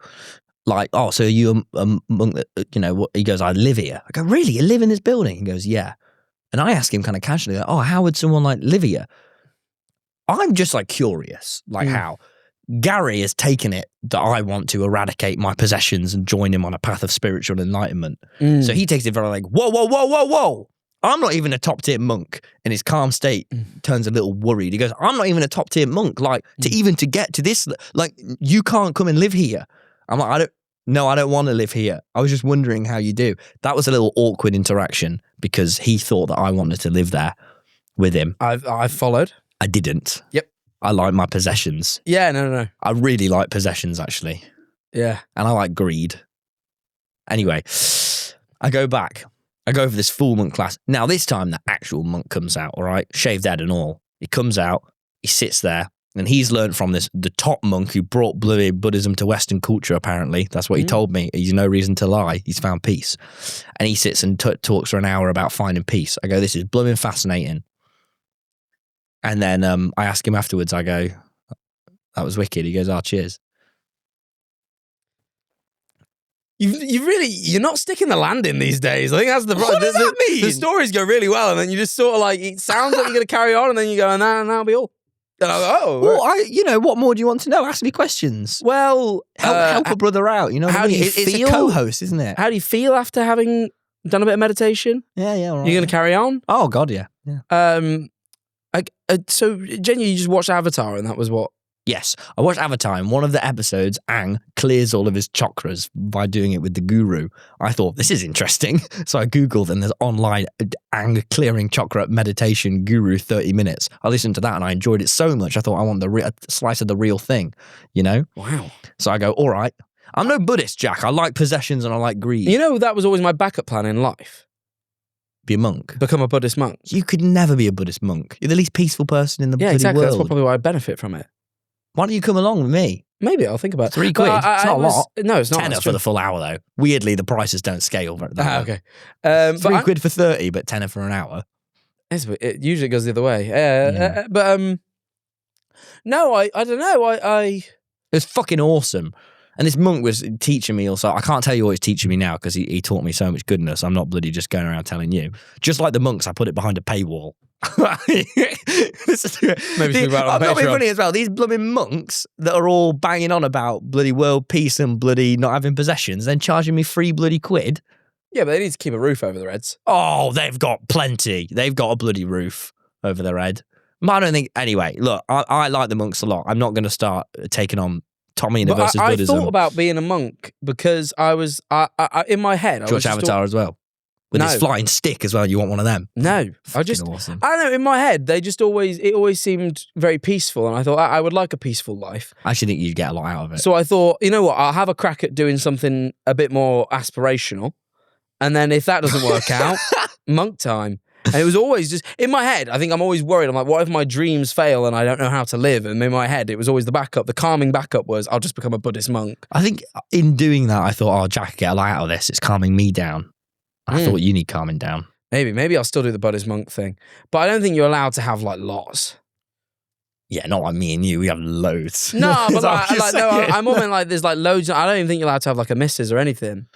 like, oh, so are you a monk that, what? He goes, I live here. I go, really? You live in this building? He goes, yeah. And I ask him kind of casually, oh, how would someone like live here? I'm just like curious, like how Gary has taken it that I want to eradicate my possessions and join him on a path of spiritual enlightenment. So he takes it very like, whoa, whoa, whoa, whoa, whoa. I'm not even a top tier monk. In his calm state, turns a little worried. He goes, I'm not even a top tier monk. Like to get to this, like you can't come and live here. I'm like, I don't want to live here. I was just wondering how you do. That was a little awkward interaction because he thought that I wanted to live there with him.
I've followed.
I didn't.
Yep.
I like my possessions.
Yeah, no.
I really like possessions, actually.
Yeah.
And I like greed. Anyway, I go back. I go for this full monk class. Now, this time, the actual monk comes out, all right? Shaved head and all. He comes out. He sits there. And he's learned from the top monk who brought Buddhism to Western culture, apparently. That's what he told me. He's no reason to lie. He's found peace. And he sits and talks for an hour about finding peace. I go, this is blooming fascinating. And then I ask him afterwards, I go, that was wicked. He goes, cheers.
You're not sticking the landing these days. I think that's the problem.
What does that mean?
The stories go really well, and then you just sort of like, it sounds like you're going to carry on, and then you go, and that'll be all. And I'm like, oh.
Well, what more do you want to know? Ask me questions.
Well,
help a brother out. You know,
how do you
it's
feel?
a co-host, isn't it?
How do you feel after having done a bit of meditation?
Yeah, all right.
You're going to carry on?
Oh God, yeah.
So genuinely, you just watched Avatar, and that was what?
Yes, I watched Avatar. In one of the episodes, Aang clears all of his chakras by doing it with the guru. I thought, this is interesting. So I Googled, and there's online Aang clearing chakra meditation guru 30 minutes. I listened to that, and I enjoyed it so much. I thought, I want a slice of the real thing, you know?
Wow.
So I go, all right. I'm no Buddhist, Jack. I like possessions and I like greed.
You know, that was always my backup plan in life.
Be a monk.
Become a Buddhist monk.
You could never be a Buddhist monk. You're the least peaceful person in the bloody
exactly.
world.
That's probably why I benefit from it.
Why don't you come along with me?
Maybe I'll think about it.
£3. It's not a lot.
No, it's not.
Tenner for the full hour, though. Weirdly, the prices don't scale very well.
Okay.
£3 for 30, but tenner for an hour.
It usually goes the other way. No, I don't know.
It was fucking awesome. And this monk was teaching me also. I can't tell you what he's teaching me now because he taught me so much goodness. I'm not bloody just going around telling you. Just like the monks, I put it behind a paywall.
Maybe speak about it on Patreon.
Funny as well. These blooming monks that are all banging on about bloody world peace and bloody not having possessions, then charging me free bloody quid.
Yeah, but they need to keep a roof over their heads.
Oh, they've got plenty. They've got a bloody roof over their head. But I don't think. Anyway, look, I like the monks a lot. I'm not going to start taking on TommyInnit versus Buddhism.
I thought about being a monk because I was in my head.
I watched Avatar as well. With his flying stick as well. You want one of them?
No,
awesome.
I don't know. In my head, it always seemed very peaceful, and I thought I would like a peaceful life.
I actually think you'd get a lot out of it.
So I thought, you know what? I'll have a crack at doing something a bit more aspirational, and then if that doesn't work out, monk time. And it was always just in my head. I think I'm always worried. I'm like, what if my dreams fail and I don't know how to live? And in my head, it was always the backup. The calming backup was, I'll just become a Buddhist monk.
I think in doing that, I thought, oh, Jack, get a lot out of this. It's calming me down. I thought you need calming down.
Maybe I'll still do the Buddhist monk thing. But I don't think you're allowed to have like lots.
Yeah, not like me and you. We have loads.
No, but I'm all meant like there's like loads. I don't even think you're allowed to have like a missus or anything.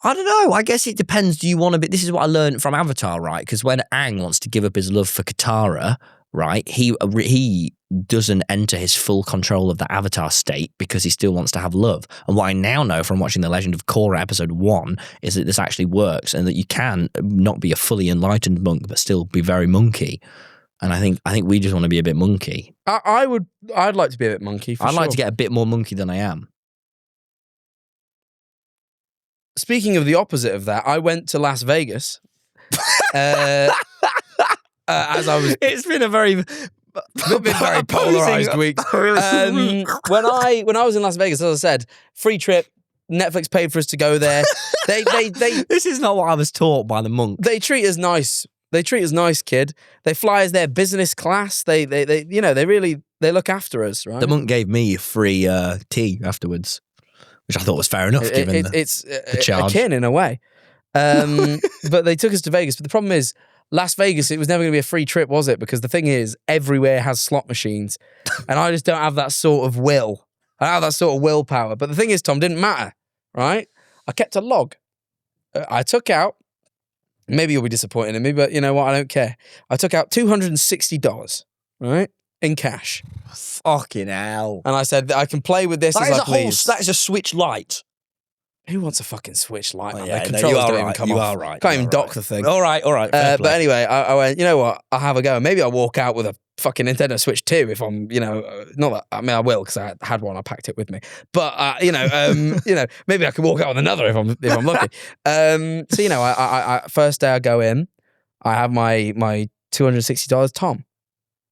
I don't know. I guess it depends. Do you want to be... This is what I learned from Avatar, right? Because when Aang wants to give up his love for Katara, right, he doesn't enter his full control of the Avatar state because he still wants to have love. And what I now know from watching The Legend of Korra episode 1 is that this actually works and that you can not be a fully enlightened monk but still be very monkey. And I think we just want to be a bit monkey.
I'd like to be a bit monkey.
I'd like to get a bit more monkey than I am.
Speaking of the opposite of that, I went to Las Vegas. As I was,
it's been a very
polarized week. When I was in Las Vegas, as I said, free trip. Netflix paid for us to go there. They
This is not what I was taught by the monk.
They treat us nice. They treat us nice, kid. They fly us there business class. They look after us, right?
The monk gave me free tea afterwards, which I thought was fair enough given the charge.
Akin in a way. But they took us to Vegas. But the problem is, Las Vegas, it was never going to be a free trip, was it? Because the thing is, everywhere has slot machines. And I just don't have that sort of will. I don't have that sort of willpower. But the thing is, Tom, didn't matter, right? I kept a log. I took out, maybe you'll be disappointed in me, but you know what? I don't care. I took out $260, right? In cash.
Fucking hell.
And I said, I can play with this as I please.
That is a Switch Lite.
Who wants a fucking Switch Lite?
Oh,
yeah, the controllers don't even come off.
You are right.
Can't even dock the thing.
All right.
But anyway, I went, you know what? I'll have a go. Maybe I'll walk out with a fucking Nintendo Switch 2 if I'm, not that, I mean, I will because I had one. I packed it with me. But, maybe I can walk out with another if I'm lucky. So, I first day I go in, I have my $260. Tom.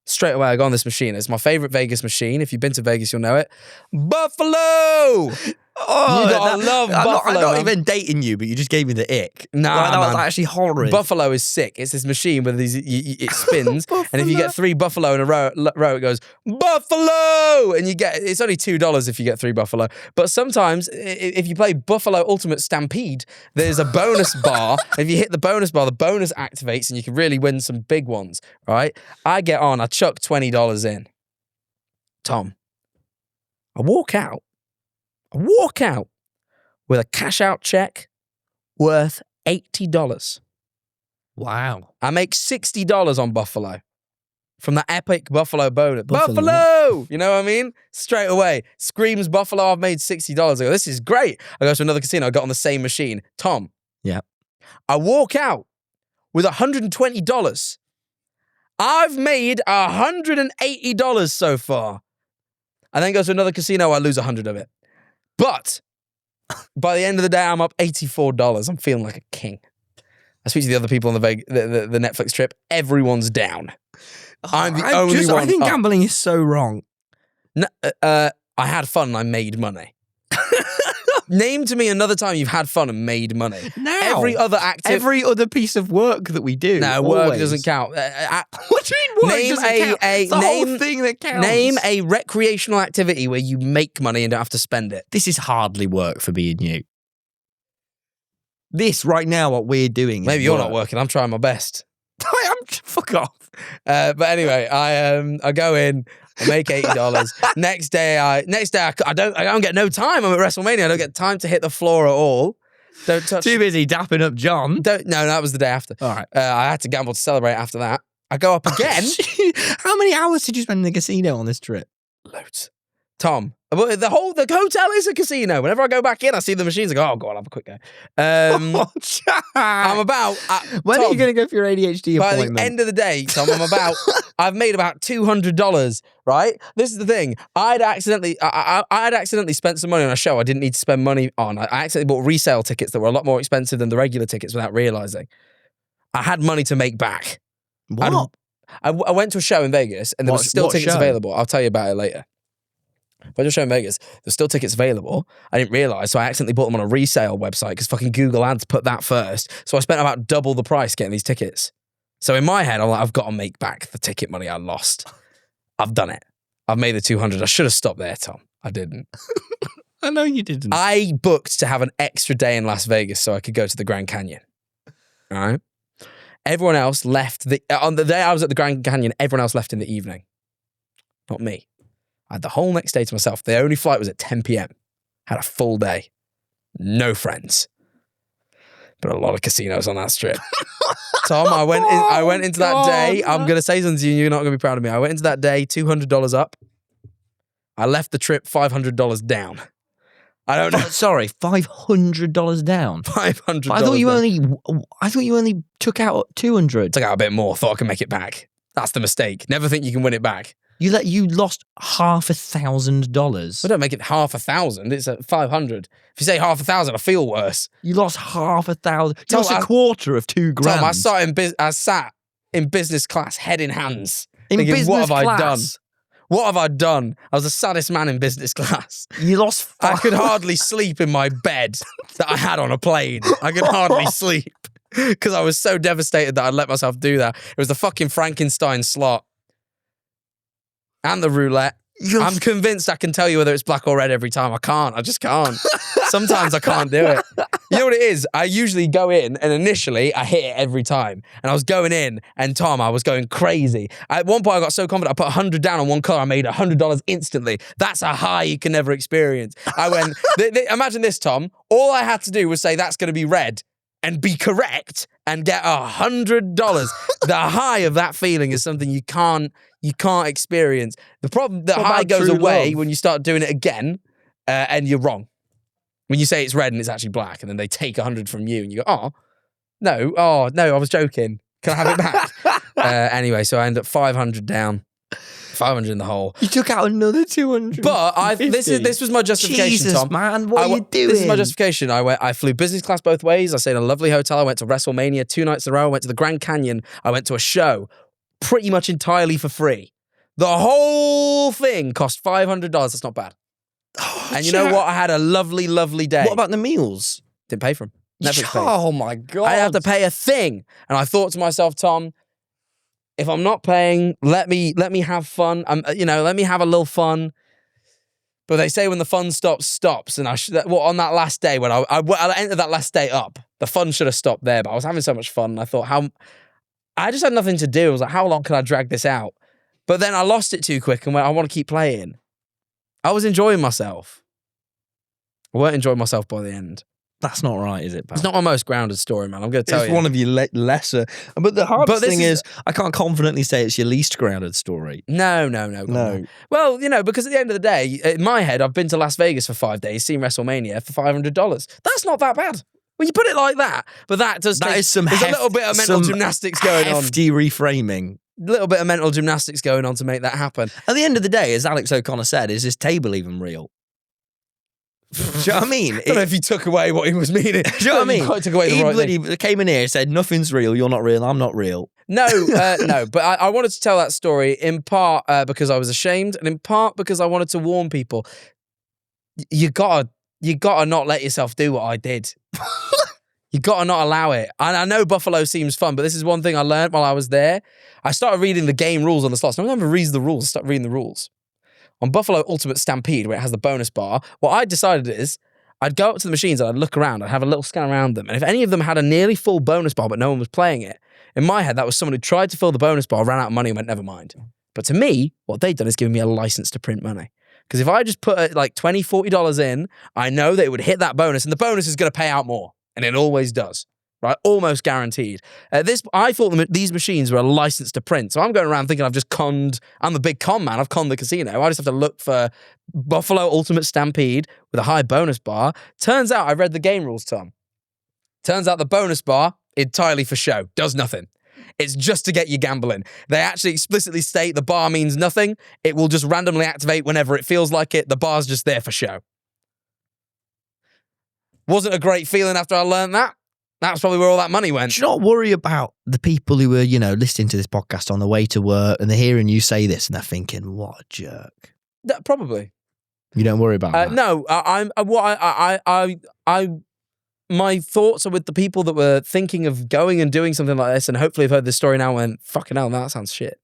Straight away, I go on this machine. It's my favorite Vegas machine. If you've been to Vegas, you'll know it. Buffalo! Oh, you gotta love Buffalo.
I'm not even dating you, but you just gave me the ick.
Nah,
that was actually horrid.
Buffalo is sick. It's this machine where it spins, and if you get 3 buffalo in a row, it goes Buffalo, and it's only $2 if you get 3 buffalo. But sometimes, if you play Buffalo Ultimate Stampede, there's a bonus bar. If you hit the bonus bar, the bonus activates, and you can really win some big ones. Right? I chuck $20 in. Tom, I walk out with a cash-out check worth $80.
Wow.
I make $60 on Buffalo from that epic Buffalo bonus.
Buffalo.
Buffalo! You know what I mean? Straight away. Screams Buffalo, I've made $60. I go, this is great. I go to another casino, I got on the same machine. Tom.
Yeah.
I walk out with $120. I've made $180 so far. I then go to another casino, I lose 100 of it. But by the end of the day, I'm up $84. I'm feeling like a king. I speak to the other people on the Netflix trip. Everyone's down. I'm the only one
I think
up.
gambling is so wrong.
No, I had fun and I made money. Name to me another time you've had fun and made money.
Now.
Every other piece
of work that we do.
No, work doesn't count.
What do you mean work doesn't count? It's the whole thing that counts.
Name a recreational activity where you make money and don't have to spend it.
This is hardly work for me and you. This right now, what we're doing.
Maybe you're not working. I'm trying my best.
Fuck off.
But anyway, I go in. I make $80. Next day I don't get no time. I'm at WrestleMania. I don't get time to hit the floor at all. Don't touch.
Too busy dapping up John.
No, that was the day after.
All right.
I had to gamble to celebrate after that. I go up again.
How many hours did you spend in the casino on this trip?
Loads. Tom, the hotel is a casino. Whenever I go back in, I see the machines. I go, oh, God, I'll have a quick go. I'm about...
when
Tom,
are you going to go for your ADHD appointment?
By the end of the day, Tom, I've made about $200, right? This is the thing. I'd accidentally spent some money on a show I didn't need to spend money on. I accidentally bought resale tickets that were a lot more expensive than the regular tickets without realizing. I had money to make back.
What?
I went to a show in Vegas and there was still tickets available. I'll tell you about it later. But I just showed Vegas, there's still tickets available. I didn't realize, so I accidentally bought them on a resale website because fucking Google Ads put that first. So I spent about double the price getting these tickets. So in my head, I'm like, I've got to make back the ticket money I lost. I've done it. I've made the 200. I should have stopped there, Tom. I didn't.
I know you didn't.
I booked to have an extra day in Las Vegas so I could go to the Grand Canyon. All right. Everyone else left on the day I was at the Grand Canyon. Everyone else left in the evening. Not me. I had the whole next day to myself. The only flight was at 10 p.m. Had a full day. No friends. But a lot of casinos on that strip. Tom, I went into that day. I'm going to say something to you and you're not going to be proud of me. I went into that day, $200 up. I left the trip $500 down. I don't know.
Sorry, $500 down.
$500.
I thought you only took out 200.
Took out a bit more. Thought I could make it back. That's the mistake. Never think you can win it back.
You lost $1,000.
I don't make it $1,000. It's at 500. If you say $1,000, I feel worse.
You lost $1,000.
Tom,
That's a quarter of $2,000.
Tom, I sat in business class, head in hands.
In
thinking,
business
what have
class?
I done? What have I done? I was the saddest man in business class.
You lost.
I could hardly sleep in my bed that I had on a plane. I could hardly sleep because I was so devastated that I'd let myself do that. It was the fucking Frankenstein slot and the roulette. I'm convinced I can tell you whether it's black or red every time. I can't. I just can't. Sometimes I can't do it. You know what it is? I usually go in and initially I hit it every time. And I was going in and Tom, I was going crazy. At one point I got so confident I put 100 down on one color. I made $100 instantly. That's a high you can never experience. I went, imagine this, Tom. All I had to do was say that's going to be red and be correct and get $100. The high of that feeling is something you can't experience. The problem, the high goes away when you start doing it again, and you're wrong. When you say it's red and it's actually black, and then they take 100 from you, and you go, no, I was joking. Can I have it back? Anyway, so I end up 500 down, 500 in the hole.
You took out another 200.
But this was my justification,
Jesus,
Tom.
man, what are you doing?
This is my justification. I flew business class both ways. I stayed in a lovely hotel. I went to WrestleMania 2 nights in a row. I went to the Grand Canyon. I went to a show pretty much entirely for free. The whole thing cost $500. That's not bad. And you know what? I had a lovely, lovely day.
What about the meals?
Didn't pay for them. Netflix paid.
Oh my God.
I didn't have to pay a thing. And I thought to myself, Tom, if I'm not paying, let me have fun. Let me have a little fun. But they say when the fun stops. And on that last day, when I entered that last day up, the fun should have stopped there. But I was having so much fun. And I thought, I just had nothing to do. I was like, how long can I drag this out? But then I lost it too quick and went, I want to keep playing. I was enjoying myself. I won't enjoy myself by the end.
That's not right, is it, pal?
It's not my most grounded story, man. I'm going to tell
It's
you.
one of your lesser. But the hardest
this
thing
is-
is, I can't confidently say it's your least grounded story.
No. Well, because at the end of the day, in my head, I've been to Las Vegas for 5 days, seen WrestleMania for $500. That's not that bad. When you put it like that, but there's a little bit of mental gymnastics going on.
Hefty reframing.
Little bit of mental gymnastics going on to make that happen.
At the end of the day, as Alex O'Connor said, is this table even real? Do you know what I mean?
I don't know if he took away what he was meaning.
Do you know what I mean?
He took away the
He
right
bloody
thing.
came in here and said, nothing's real, you're not real, I'm not real.
No, but I wanted to tell that story in part because I was ashamed, and in part because I wanted to warn people. You gotta not let yourself do what I did. You gotta not allow it. And I know Buffalo seems fun, but this is one thing I learned while I was there. I started reading the game rules on the slots. No one ever reads the rules. Start reading the rules. On Buffalo Ultimate Stampede, where it has the bonus bar, what I decided is I'd go up to the machines and I'd look around. I'd have a little scan around them. And if any of them had a nearly full bonus bar, but no one was playing it, in my head, that was someone who tried to fill the bonus bar, ran out of money and went, never mind. But to me, what they'd done is given me a license to print money. Because if I just put like $20, $40 in, I know that it would hit that bonus, and the bonus is going to pay out more. And it always does. Right? Almost guaranteed. I thought these machines were a license to print. So I'm going around thinking I've just conned. I'm a big con man. I've conned the casino. I just have to look for Buffalo Ultimate Stampede with a high bonus bar. Turns out I read the game rules, Tom. Turns out the bonus bar, entirely for show, does nothing. It's just to get you gambling. They actually explicitly state the bar means nothing. It will just randomly activate whenever it feels like it. The bar's just there for show. Wasn't a great feeling after I learned that. That's probably where all that money went.
Do you not worry about the people who are, listening to this podcast on the way to work and they're hearing you say this and they're thinking, what a jerk?
Probably.
You don't worry about that?
No, my thoughts are with the people that were thinking of going and doing something like this, and hopefully have heard this story now and went, fucking hell, that sounds shit.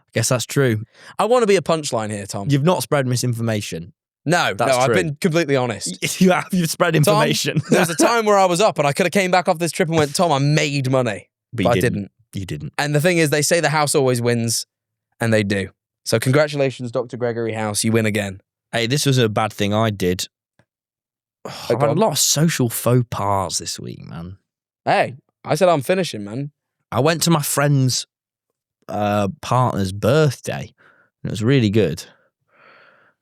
I guess that's true.
I want to be a punchline here, Tom.
You've not spread misinformation.
No,
That's
I've
true.
been completely honest.
You've spread information.
Tom, there was a time where I was up and I could have came back off this trip and went, Tom, I made money. But I didn't.
You didn't.
And the thing is, they say the house always wins, and they do. So congratulations, Dr. Gregory House. You win again.
Hey, this was a bad thing I did. I've had a lot of social faux pas this week, man.
Hey, I said I'm finishing, man.
I went to my friend's partner's birthday, and it was really good.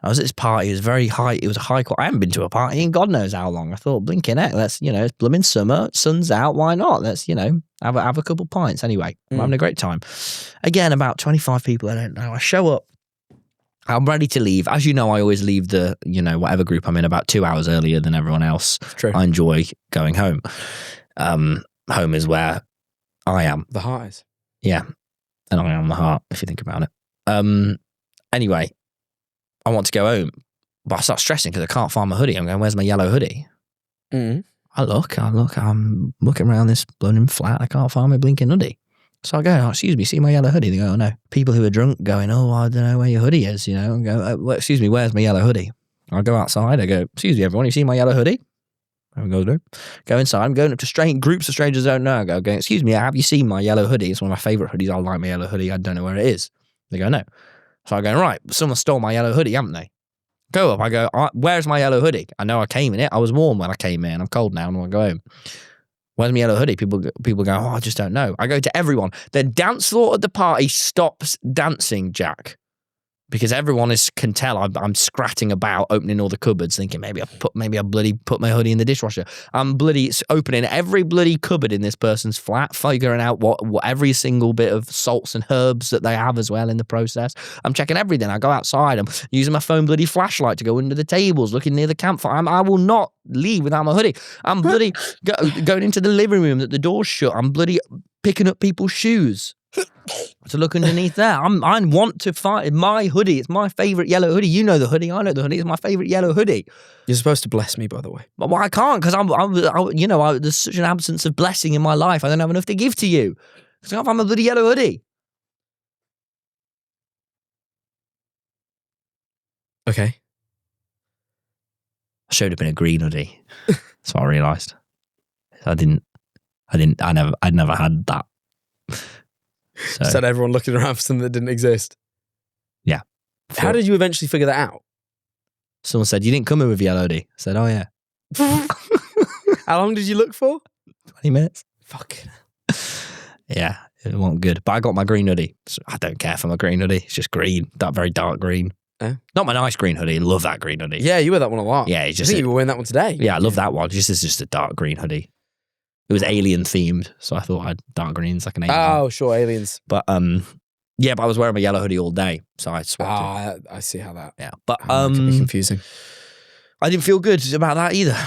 I was at this party. It was very high. It was a high quality. I haven't been to a party in God knows how long. I thought, blinking heck, let's, it's blooming summer. Sun's out. Why not? Let's, have a couple pints. Anyway, I'm having a great time. Again, about 25 people. I don't know. I show up. I'm ready to leave. As you know, I always leave the, whatever group I'm in about 2 hours earlier than everyone else.
True.
I enjoy going home. Home is where I am.
The heart is.
Yeah. And I am the heart, if you think about it. Anyway, I want to go home, but I start stressing because I can't find my hoodie. I'm going, where's my yellow hoodie?
Mm.
I'm looking around this bloody flat. I can't find my blinking hoodie. So I go, excuse me, see my yellow hoodie? They go, oh no. People who are drunk going, oh, I don't know where your hoodie is, and go, excuse me, where's my yellow hoodie? I go outside, I go, excuse me, everyone, you see my yellow hoodie? Everyone goes, no. Go inside, I'm going up to groups of strangers I don't know. I go, excuse me, have you seen my yellow hoodie? It's one of my favourite hoodies. I like my yellow hoodie. I don't know where it is. They go, no. So I go, right, someone stole my yellow hoodie, haven't they? Go up, I go, where's my yellow hoodie? I know I came in it. I was warm when I came in. I'm cold now and I go home. Where's my yellow hoodie? People go, oh, I just don't know. I go to everyone. The dance floor at the party stops dancing, Jack. Because everyone can tell I'm scratting about, opening all the cupboards, thinking maybe I bloody put my hoodie in the dishwasher. I'm bloody opening every bloody cupboard in this person's flat, figuring out what every single bit of salts and herbs that they have as well in the process. I'm checking everything. I go outside. I'm using my phone bloody flashlight to go under the tables, looking near the campfire. I will not leave without my hoodie. I'm bloody going into the living room that the door's shut. I'm bloody picking up people's shoes. To look underneath there. I want to find my hoodie. It's my favourite yellow hoodie. You know the hoodie. I know the hoodie. It's my favourite yellow hoodie.
You're supposed to bless me, by the way.
But I can't because there's such an absence of blessing in my life. I don't have enough to give to you. Because I can't find my bloody yellow hoodie.
Okay.
I showed up in a green hoodie. That's what I realised. I'd never had that. So,
Said everyone looking around for something that didn't exist.
Yeah.
How did you eventually figure that out?
Someone said, you didn't come here with yellow hoodie. I said, oh yeah.
How long did you look for?
20 minutes.
Fuck.
Yeah, it wasn't good. But I got my green hoodie. So I don't care for my green hoodie. It's just green, that very dark green. Not my nice green hoodie. Love that green hoodie.
Yeah, you wear that one a lot.
Yeah, it's just
I think you were wearing that one today.
Yeah, I love that one. It's just a dark green hoodie. It was alien themed, so I thought I'd dark green's like an alien.
Oh, sure, aliens.
But yeah, but I was wearing my yellow hoodie all day, so I swapped it.
I see how that.
Yeah, but
It can be confusing.
I didn't feel good about that either.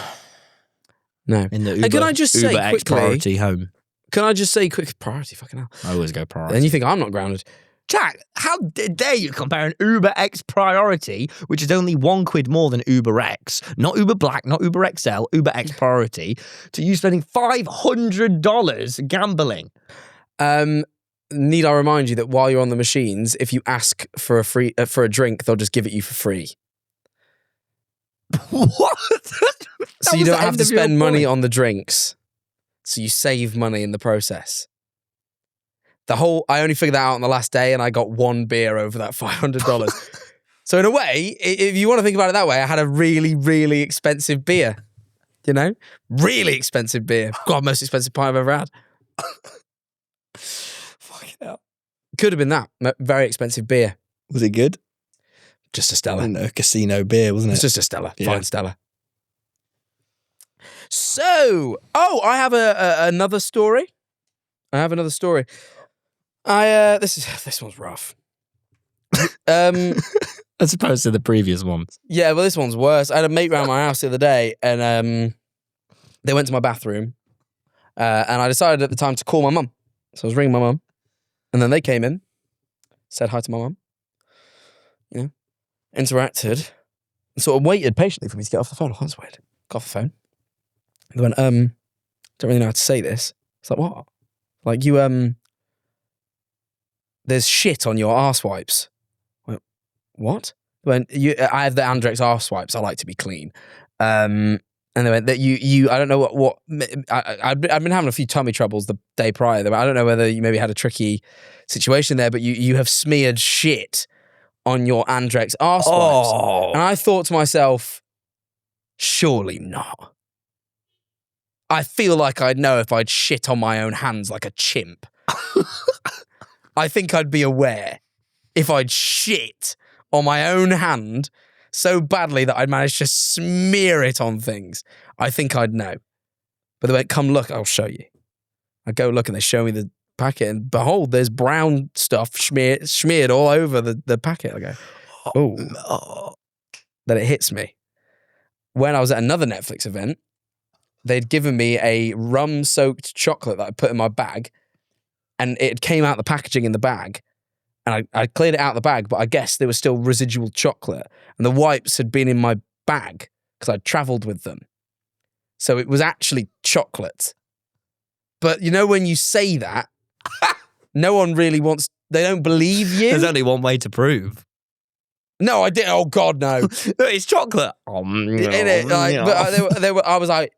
No.
In the Uber,
can I just say
Uber X
quickly,
priority home.
Can I just say quick priority? Fucking hell.
I always go priority.
Then you think I'm not grounded?
Jack, how dare you compare an Uber X Priority, which is only £1 more than Uber X, not Uber Black, not Uber XL, Uber X Priority, to you spending $500 gambling?
Need I remind you that while you're on the machines, if you ask for a drink, they'll just give it you for free.
What?
So you don't have to spend money on the drinks. So you save money in the process. I only figured that out on the last day and I got one beer over that $500. So in a way, if you want to think about it that way, I had a really, really expensive beer. You know? Really expensive beer. God, most expensive pint I've ever had.
Fucking hell.
Could have been that. Very expensive beer.
Was it good?
Just a Stella.
A casino beer, wasn't it?
It's just a Stella.
Yeah.
Fine Stella. So, I have another story. This one's rough.
As opposed to the previous ones.
Yeah, well, this one's worse. I had a mate round my house the other day, and they went to my bathroom, and I decided at the time to call my mum. So I was ringing my mum, and then they came in, said hi to my mum, interacted, and sort of waited patiently for me to get off the phone. Oh, that's weird. Got off the phone. They went, don't really know how to say this. It's like, what? Like, you, there's shit on your arse wipes. I went, what? When I have the Andrex arse wipes, I like to be clean. And they went that you I don't know what I've been having a few tummy troubles the day prior. I don't know whether you maybe had a tricky situation there, but you have smeared shit on your Andrex arse wipes. And I thought to myself, surely not. I feel like I'd know if I'd shit on my own hands like a chimp. I think I'd be aware if I'd shit on my own hand so badly that I'd managed to smear it on things. I think I'd know. But they went, come look, I'll show you. I go look and they show me the packet and behold, there's brown stuff smeared all over the packet. I go, oh. Then it hits me. When I was at another Netflix event, they'd given me a rum-soaked chocolate that I put in my bag, and it came out the packaging in the bag, and I cleared it out of the bag, but I guess there was still residual chocolate, and the wipes had been in my bag because I'd travelled with them. So it was actually chocolate. But you know when you say that, no one really they don't believe you.
There's only one way to prove.
No, I didn't. Oh, God, no.
It's chocolate.
I was like,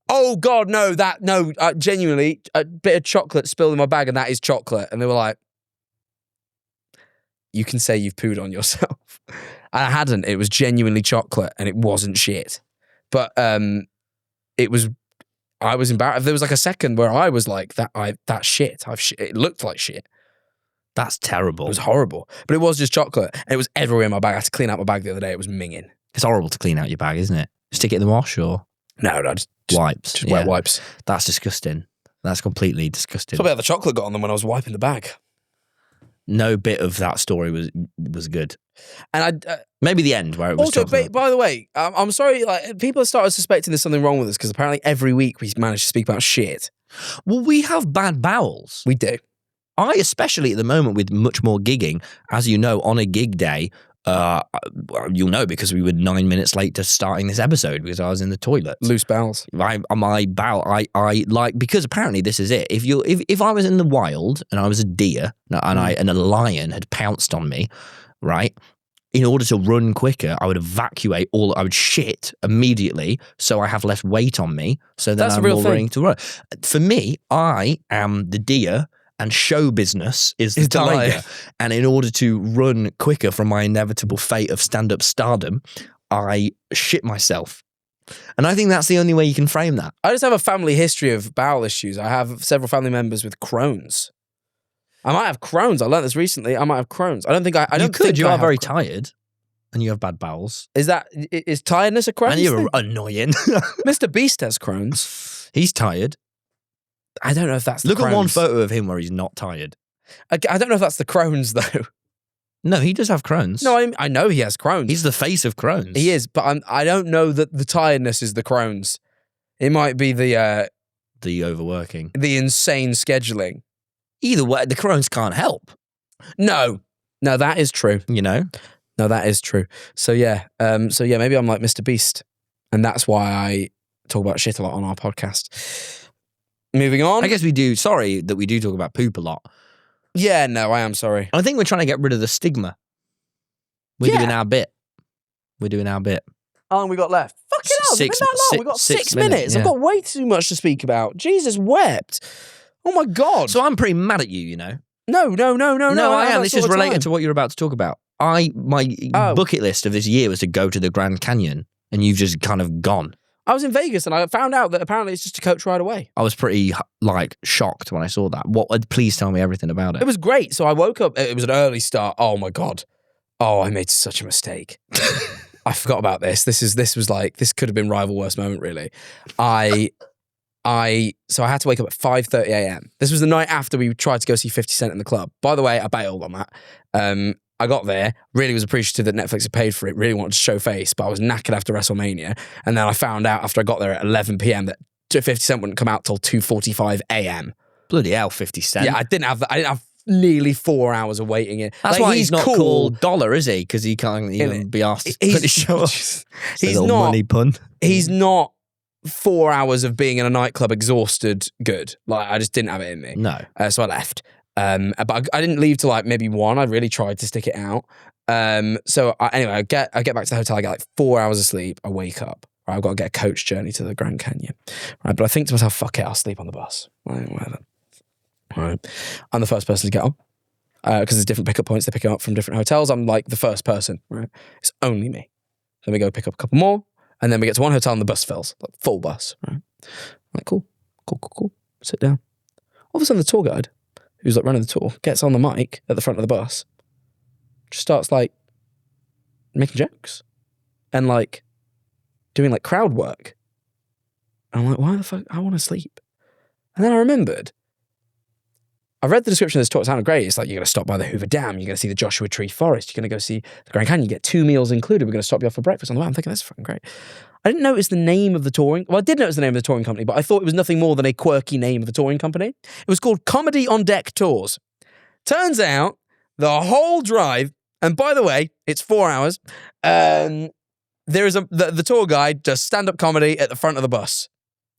oh, God, no, genuinely, a bit of chocolate spilled in my bag and that is chocolate. And they were like, you can say you've pooed on yourself. And I hadn't. It was genuinely chocolate and it wasn't shit. But I was embarrassed. There was like a second where I was like, that's shit. It looked like shit.
That's terrible.
It was horrible. But it was just chocolate. And it was everywhere in my bag. I had to clean out my bag the other day. It was minging.
It's horrible to clean out your bag, isn't it? Stick it in the wash or?
No, just
wipes.
Just wet wipes.
That's disgusting. That's completely disgusting.
Probably how the chocolate got on them when I was wiping the bag.
No bit of that story was good.
And
maybe the end where it was
also, by the way, I'm sorry, like people have started suspecting there's something wrong with us because apparently every week we manage to speak about shit.
Well, we have bad bowels.
We do.
I, especially at the moment with much more gigging, as you know, on a gig day, you'll know because we were 9 minutes late to starting this episode because I was in the toilet.
Loose bowels.
My bowel, I like, because apparently this is it. If I was in the wild and I was a deer and a lion had pounced on me, right? In order to run quicker, I would evacuate I would shit immediately so I have less weight on me. So then I'm more willing to run. For me, I am the deer and show business is the tiger. And in order to run quicker from my inevitable fate of stand-up stardom, I shit myself. And I think that's the only way you can frame that.
I just have a family history of bowel issues. I have several family members with Crohn's. I might have Crohn's. I learned this recently. I might have Crohn's. I don't think I. I don't think
You
I
are
have
very
Crohn's.
tired, and you have bad bowels.
Is tiredness a Crohn's?
And you're
thing?
annoying.
Mr. Beast has Crohn's.
He's tired.
I don't know if that's the
Look at one
Crohn's.
photo of him where he's not tired.
I don't know if that's the Crohn's though.
No, he does have Crohn's.
No, I know he has Crohn's.
He's the face of Crohn's.
He is, but I don't know that the tiredness is the Crohn's. It might be the
overworking.
the insane scheduling.
Either way, the Crohn's can't help.
No, that is true.
You know?
No, that is true. So yeah, maybe I'm like Mr. Beast, and that's why I talk about shit a lot on our podcast. Moving on.
I guess we do. Sorry that we do talk about poop a lot.
Yeah, no, I am sorry.
I think we're trying to get rid of the stigma. We're doing our bit.
How long we got left? Fucking hell, it's been that long. We got 6 minutes.
yeah.
I've got way too much to speak about. Jesus wept. Oh my God.
So I'm pretty mad at you, you know?
No,
I am. This is related to what you're about to talk about. My
Oh.
bucket list of this year was to go to the Grand Canyon, and you've just kind of gone.
I was in Vegas and I found out that apparently it's just a coach ride away.
I was pretty shocked when I saw that. Please tell me everything about it.
It was great. So I woke up. It was an early start. Oh my God. Oh, I made such a mistake. I forgot about this. This could have been rival worst moment really. So I had to wake up at 5:30 a.m. This was the night after we tried to go see 50 Cent in the club. By the way, I bailed on that. I got there, really was appreciative that Netflix had paid for it, really wanted to show face, but I was knackered after WrestleMania. And then I found out after I got there at 11 p.m. that 50 Cent wouldn't come out till 2:45 a.m.
Bloody hell, 50 Cent.
Yeah, I didn't have nearly 4 hours of waiting in.
That's why he's not called Dollar, is he? Because he can't even be asked to put his show up.
He's not.
Money pun.
He's not 4 hours of being in a nightclub exhausted good. Like, I just didn't have it in me.
No.
So I left. But I didn't leave till like maybe 1. I really tried to stick it out. Anyway, I get back to the hotel. I get like 4 hours of sleep. I wake up. Right, I've got to get a coach journey to the Grand Canyon. Right, but I think to myself, fuck it, I'll sleep on the bus. Right, whatever. Right. I'm the first person to get on. Because there's different pickup points. They pick up from different hotels. I'm like the first person. Right. It's only me. Then we go pick up a couple more. And then we get to one hotel and the bus fills. Like full bus. Right. I'm like, cool. Sit down. All of a sudden the tour guide, who's like running the tour, gets on the mic at the front of the bus, just starts like making jokes and like doing like crowd work. And I'm like, why the fuck? I want to sleep. And then I remembered, I read the description of this tour, it sounded great. It's like, you're going to stop by the Hoover Dam, you're going to see the Joshua Tree Forest, you're going to go see the Grand Canyon, you get 2 meals included, we're going to stop you off for breakfast on the way. I'm thinking, that's fucking great. I didn't notice the name of the touring. Well, I did notice the name of the touring company, but I thought it was nothing more than a quirky name of a touring company. It was called Comedy on Deck Tours. Turns out, the whole drive, and by the way, it's 4 hours, there is the tour guide does stand-up comedy at the front of the bus.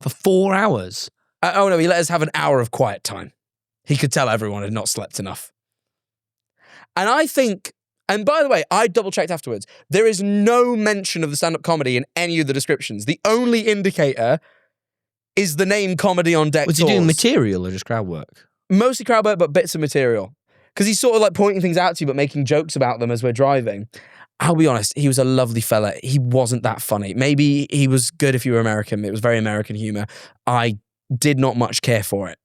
For 4 hours?
Oh no, he let us have an hour of quiet time. He could tell everyone had not slept enough. And I think, and by the way, I double-checked afterwards, there is no mention of the stand-up comedy in any of the descriptions. The only indicator is the name Comedy on Deck
Was
Tours.
he doing material or just crowd work?
Mostly crowd work, but bits of material. Because he's sort of like pointing things out to you, but making jokes about them as we're driving. I'll be honest, he was a lovely fella. He wasn't that funny. Maybe he was good if you were American. It was very American humor. I did not much care for it.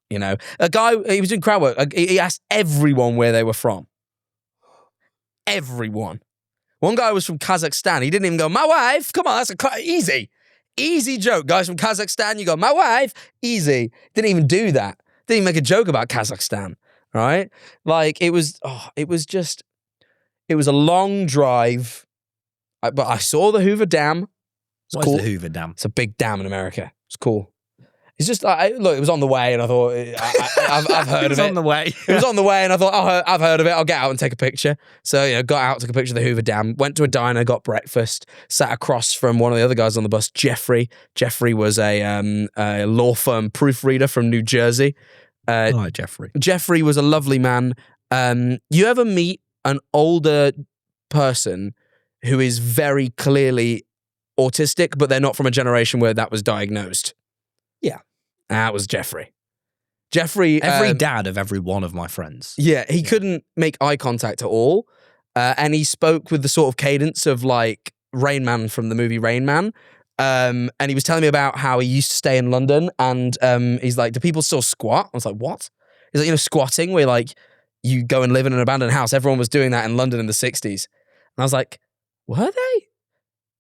You know, a guy, he was doing crowd work. He asked everyone where they were from. Everyone. One guy was from Kazakhstan. He didn't even go, my wife. Come on, that's easy joke. Guys from Kazakhstan, you go, my wife. Easy. Didn't even do that. Didn't even make a joke about Kazakhstan. Right? Like, it was a long drive. But I saw the Hoover Dam.
What's
cool.
the Hoover Dam?
It's a big dam in America. It's cool. It's just, look, it was on the way and I thought, I've heard of it.
It was on the way.
It was on the way and I thought, oh, I've heard of it. I'll get out and take a picture. So, you know, got out, took a picture of the Hoover Dam, went to a diner, got breakfast, sat across from one of the other guys on the bus, Jeffrey. Jeffrey was a law firm proofreader from New Jersey.
I like Jeffrey.
Jeffrey was a lovely man. You ever meet an older person who is very clearly autistic, but they're not from a generation where that was diagnosed?
Yeah.
That was Jeffrey. Jeffrey...
Every dad of every one of my friends.
Yeah, he couldn't make eye contact at all. and he spoke with the sort of cadence of like Rain Man from the movie Rain Man. And he was telling me about how he used to stay in London, and he's like, do people still squat? I was like, what? He's like, squatting where like you go and live in an abandoned house. Everyone was doing that in London in the 60s. And I was like, were they?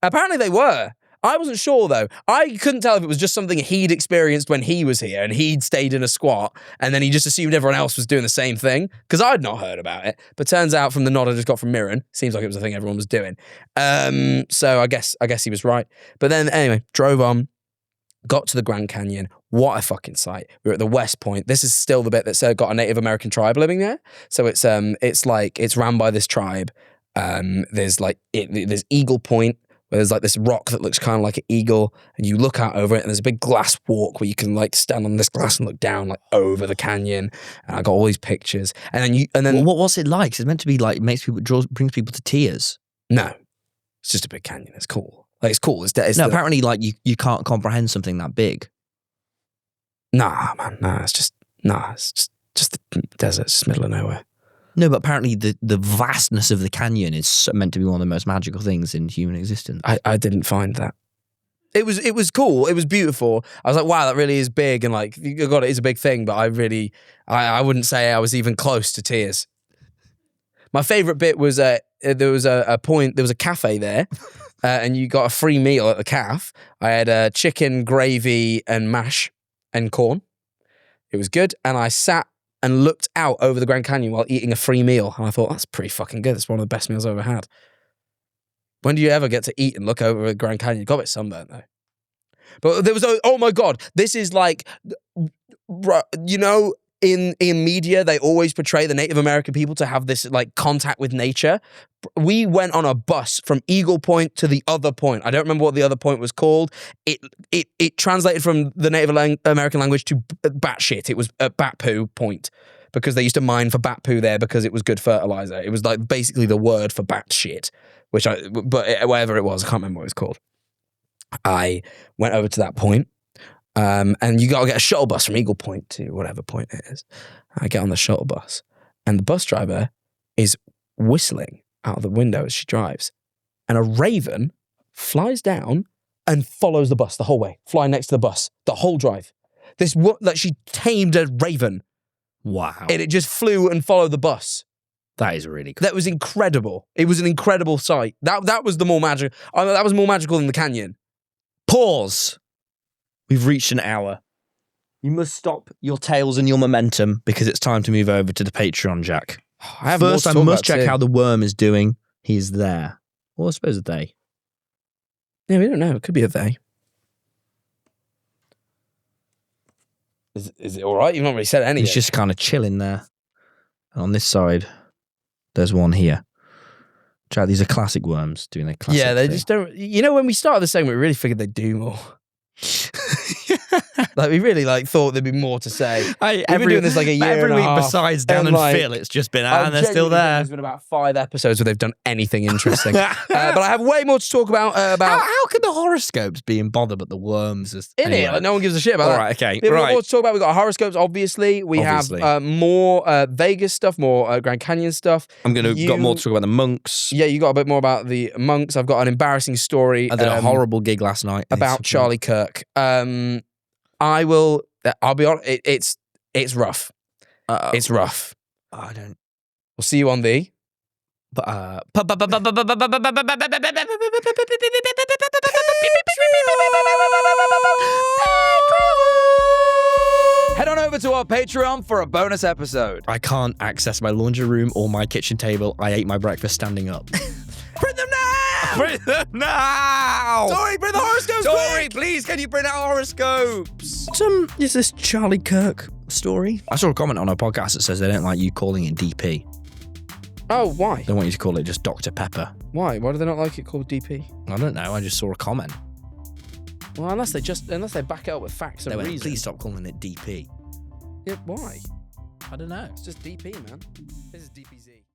Apparently they were. I wasn't sure though. I couldn't tell if it was just something he'd experienced when he was here and he'd stayed in a squat and then he just assumed everyone else was doing the same thing, because I'd not heard about it. But turns out from the nod I just got from Mirren, seems like it was a thing everyone was doing. So I guess he was right. But then anyway, drove on, got to the Grand Canyon. What a fucking sight. We were at the West Point. This is still the bit that's got a Native American tribe living there. So it's ran by this tribe. There's Eagle Point, where there's like this rock that looks kind of like an eagle, and you look out over it, and there's a big glass walk where you can like stand on this glass and look down like over the canyon. And I got all these pictures, and then
Well, what's it like? It's meant to be like brings people to tears.
No, it's just a big canyon. It's cool. Like it's cool.
Apparently, like you can't comprehend something that big.
Nah, man. It's just the desert. It's just middle of nowhere.
No, but apparently the vastness of the canyon is meant to be one of the most magical things in human existence.
I didn't find that. It was cool. It was beautiful. I was like, wow, that really is big. And like, God, it is a big thing. But I wouldn't say I was even close to tears. My favorite bit was there was a cafe there, and you got a free meal at the cafe. I had chicken, gravy, and mash and corn. It was good, and I sat and looked out over the Grand Canyon while eating a free meal. And I thought, that's pretty fucking good. It's one of the best meals I've ever had. When do you ever get to eat and look over the Grand Canyon? Got a bit sunburnt though. But there was, oh my God, this is like, in media, they always portray the Native American people to have this like contact with nature. We went on a bus from Eagle Point to the other point. I don't remember what the other point was called. It translated from the Native American language to bat shit. It was a bat poo point, because they used to mine for bat poo there because it was good fertilizer. It was like basically the word for bat shit, whatever it was, I can't remember what it was called. I went over to that point. And you got to get a shuttle bus from Eagle Point to whatever point it is. I get on the shuttle bus, and the bus driver is whistling out of the window as she drives. And a raven flies down and follows the bus the whole way, flying next to the bus, the whole drive. She tamed a raven.
Wow.
And it just flew and followed the bus.
That is really cool.
That was incredible. It was an incredible sight. That was the more magical. That was more magical than the canyon.
Pause. We've reached an hour. You must stop your tales and your momentum, because it's time to move over to the Patreon, Jack. First, I must check how the worm is doing. He's there. Well, I suppose a they.
Yeah, we don't know. It could be a they. Is it all right? You've not really said anything.
He's just kind of chilling there. And on this side, there's one here. Jack, these are classic worms doing their classic
they
thing.
just don't... when we started the segment, we really figured they'd do more. Like, we really thought there'd be more to say. We've been doing this like a year
every
and a
week
half,
besides Dan and Phil, it's just been, they're still there.
There's been about 5 episodes where they've done anything interesting. But I have way more to talk about.
How can the horoscopes be in bother, but the worms is
in it? Like, no one gives a shit about
that.
All
right, okay.
We have more to talk about. We've got horoscopes, obviously. We have more Vegas stuff, more Grand Canyon stuff.
Got more to talk about the monks.
Yeah, you got a bit more about the monks. I've got an embarrassing story.
I did a horrible gig last night
about Charlie Kirk. I'll be honest, it's rough. It's rough.
I don't.
We'll see you on the... Head on over to our Patreon for a bonus episode.
I can't access my laundry room or my kitchen table. I ate my breakfast standing up.
Print them now!
Print them now!
Sorry, print the horoscopes,
quick! Please, can you print out horoscopes? Is this Charlie Kirk story? I saw a comment on our podcast that says they don't like you calling it DP.
Oh, why?
They want you to call it just Dr. Pepper.
Why? Why do they not like it called DP?
I don't know. I just saw a comment.
Well, unless they back it up with facts and reasons.
Please stop calling it DP.
Yeah, why?
I don't know.
It's just DP, man. This is DPZ.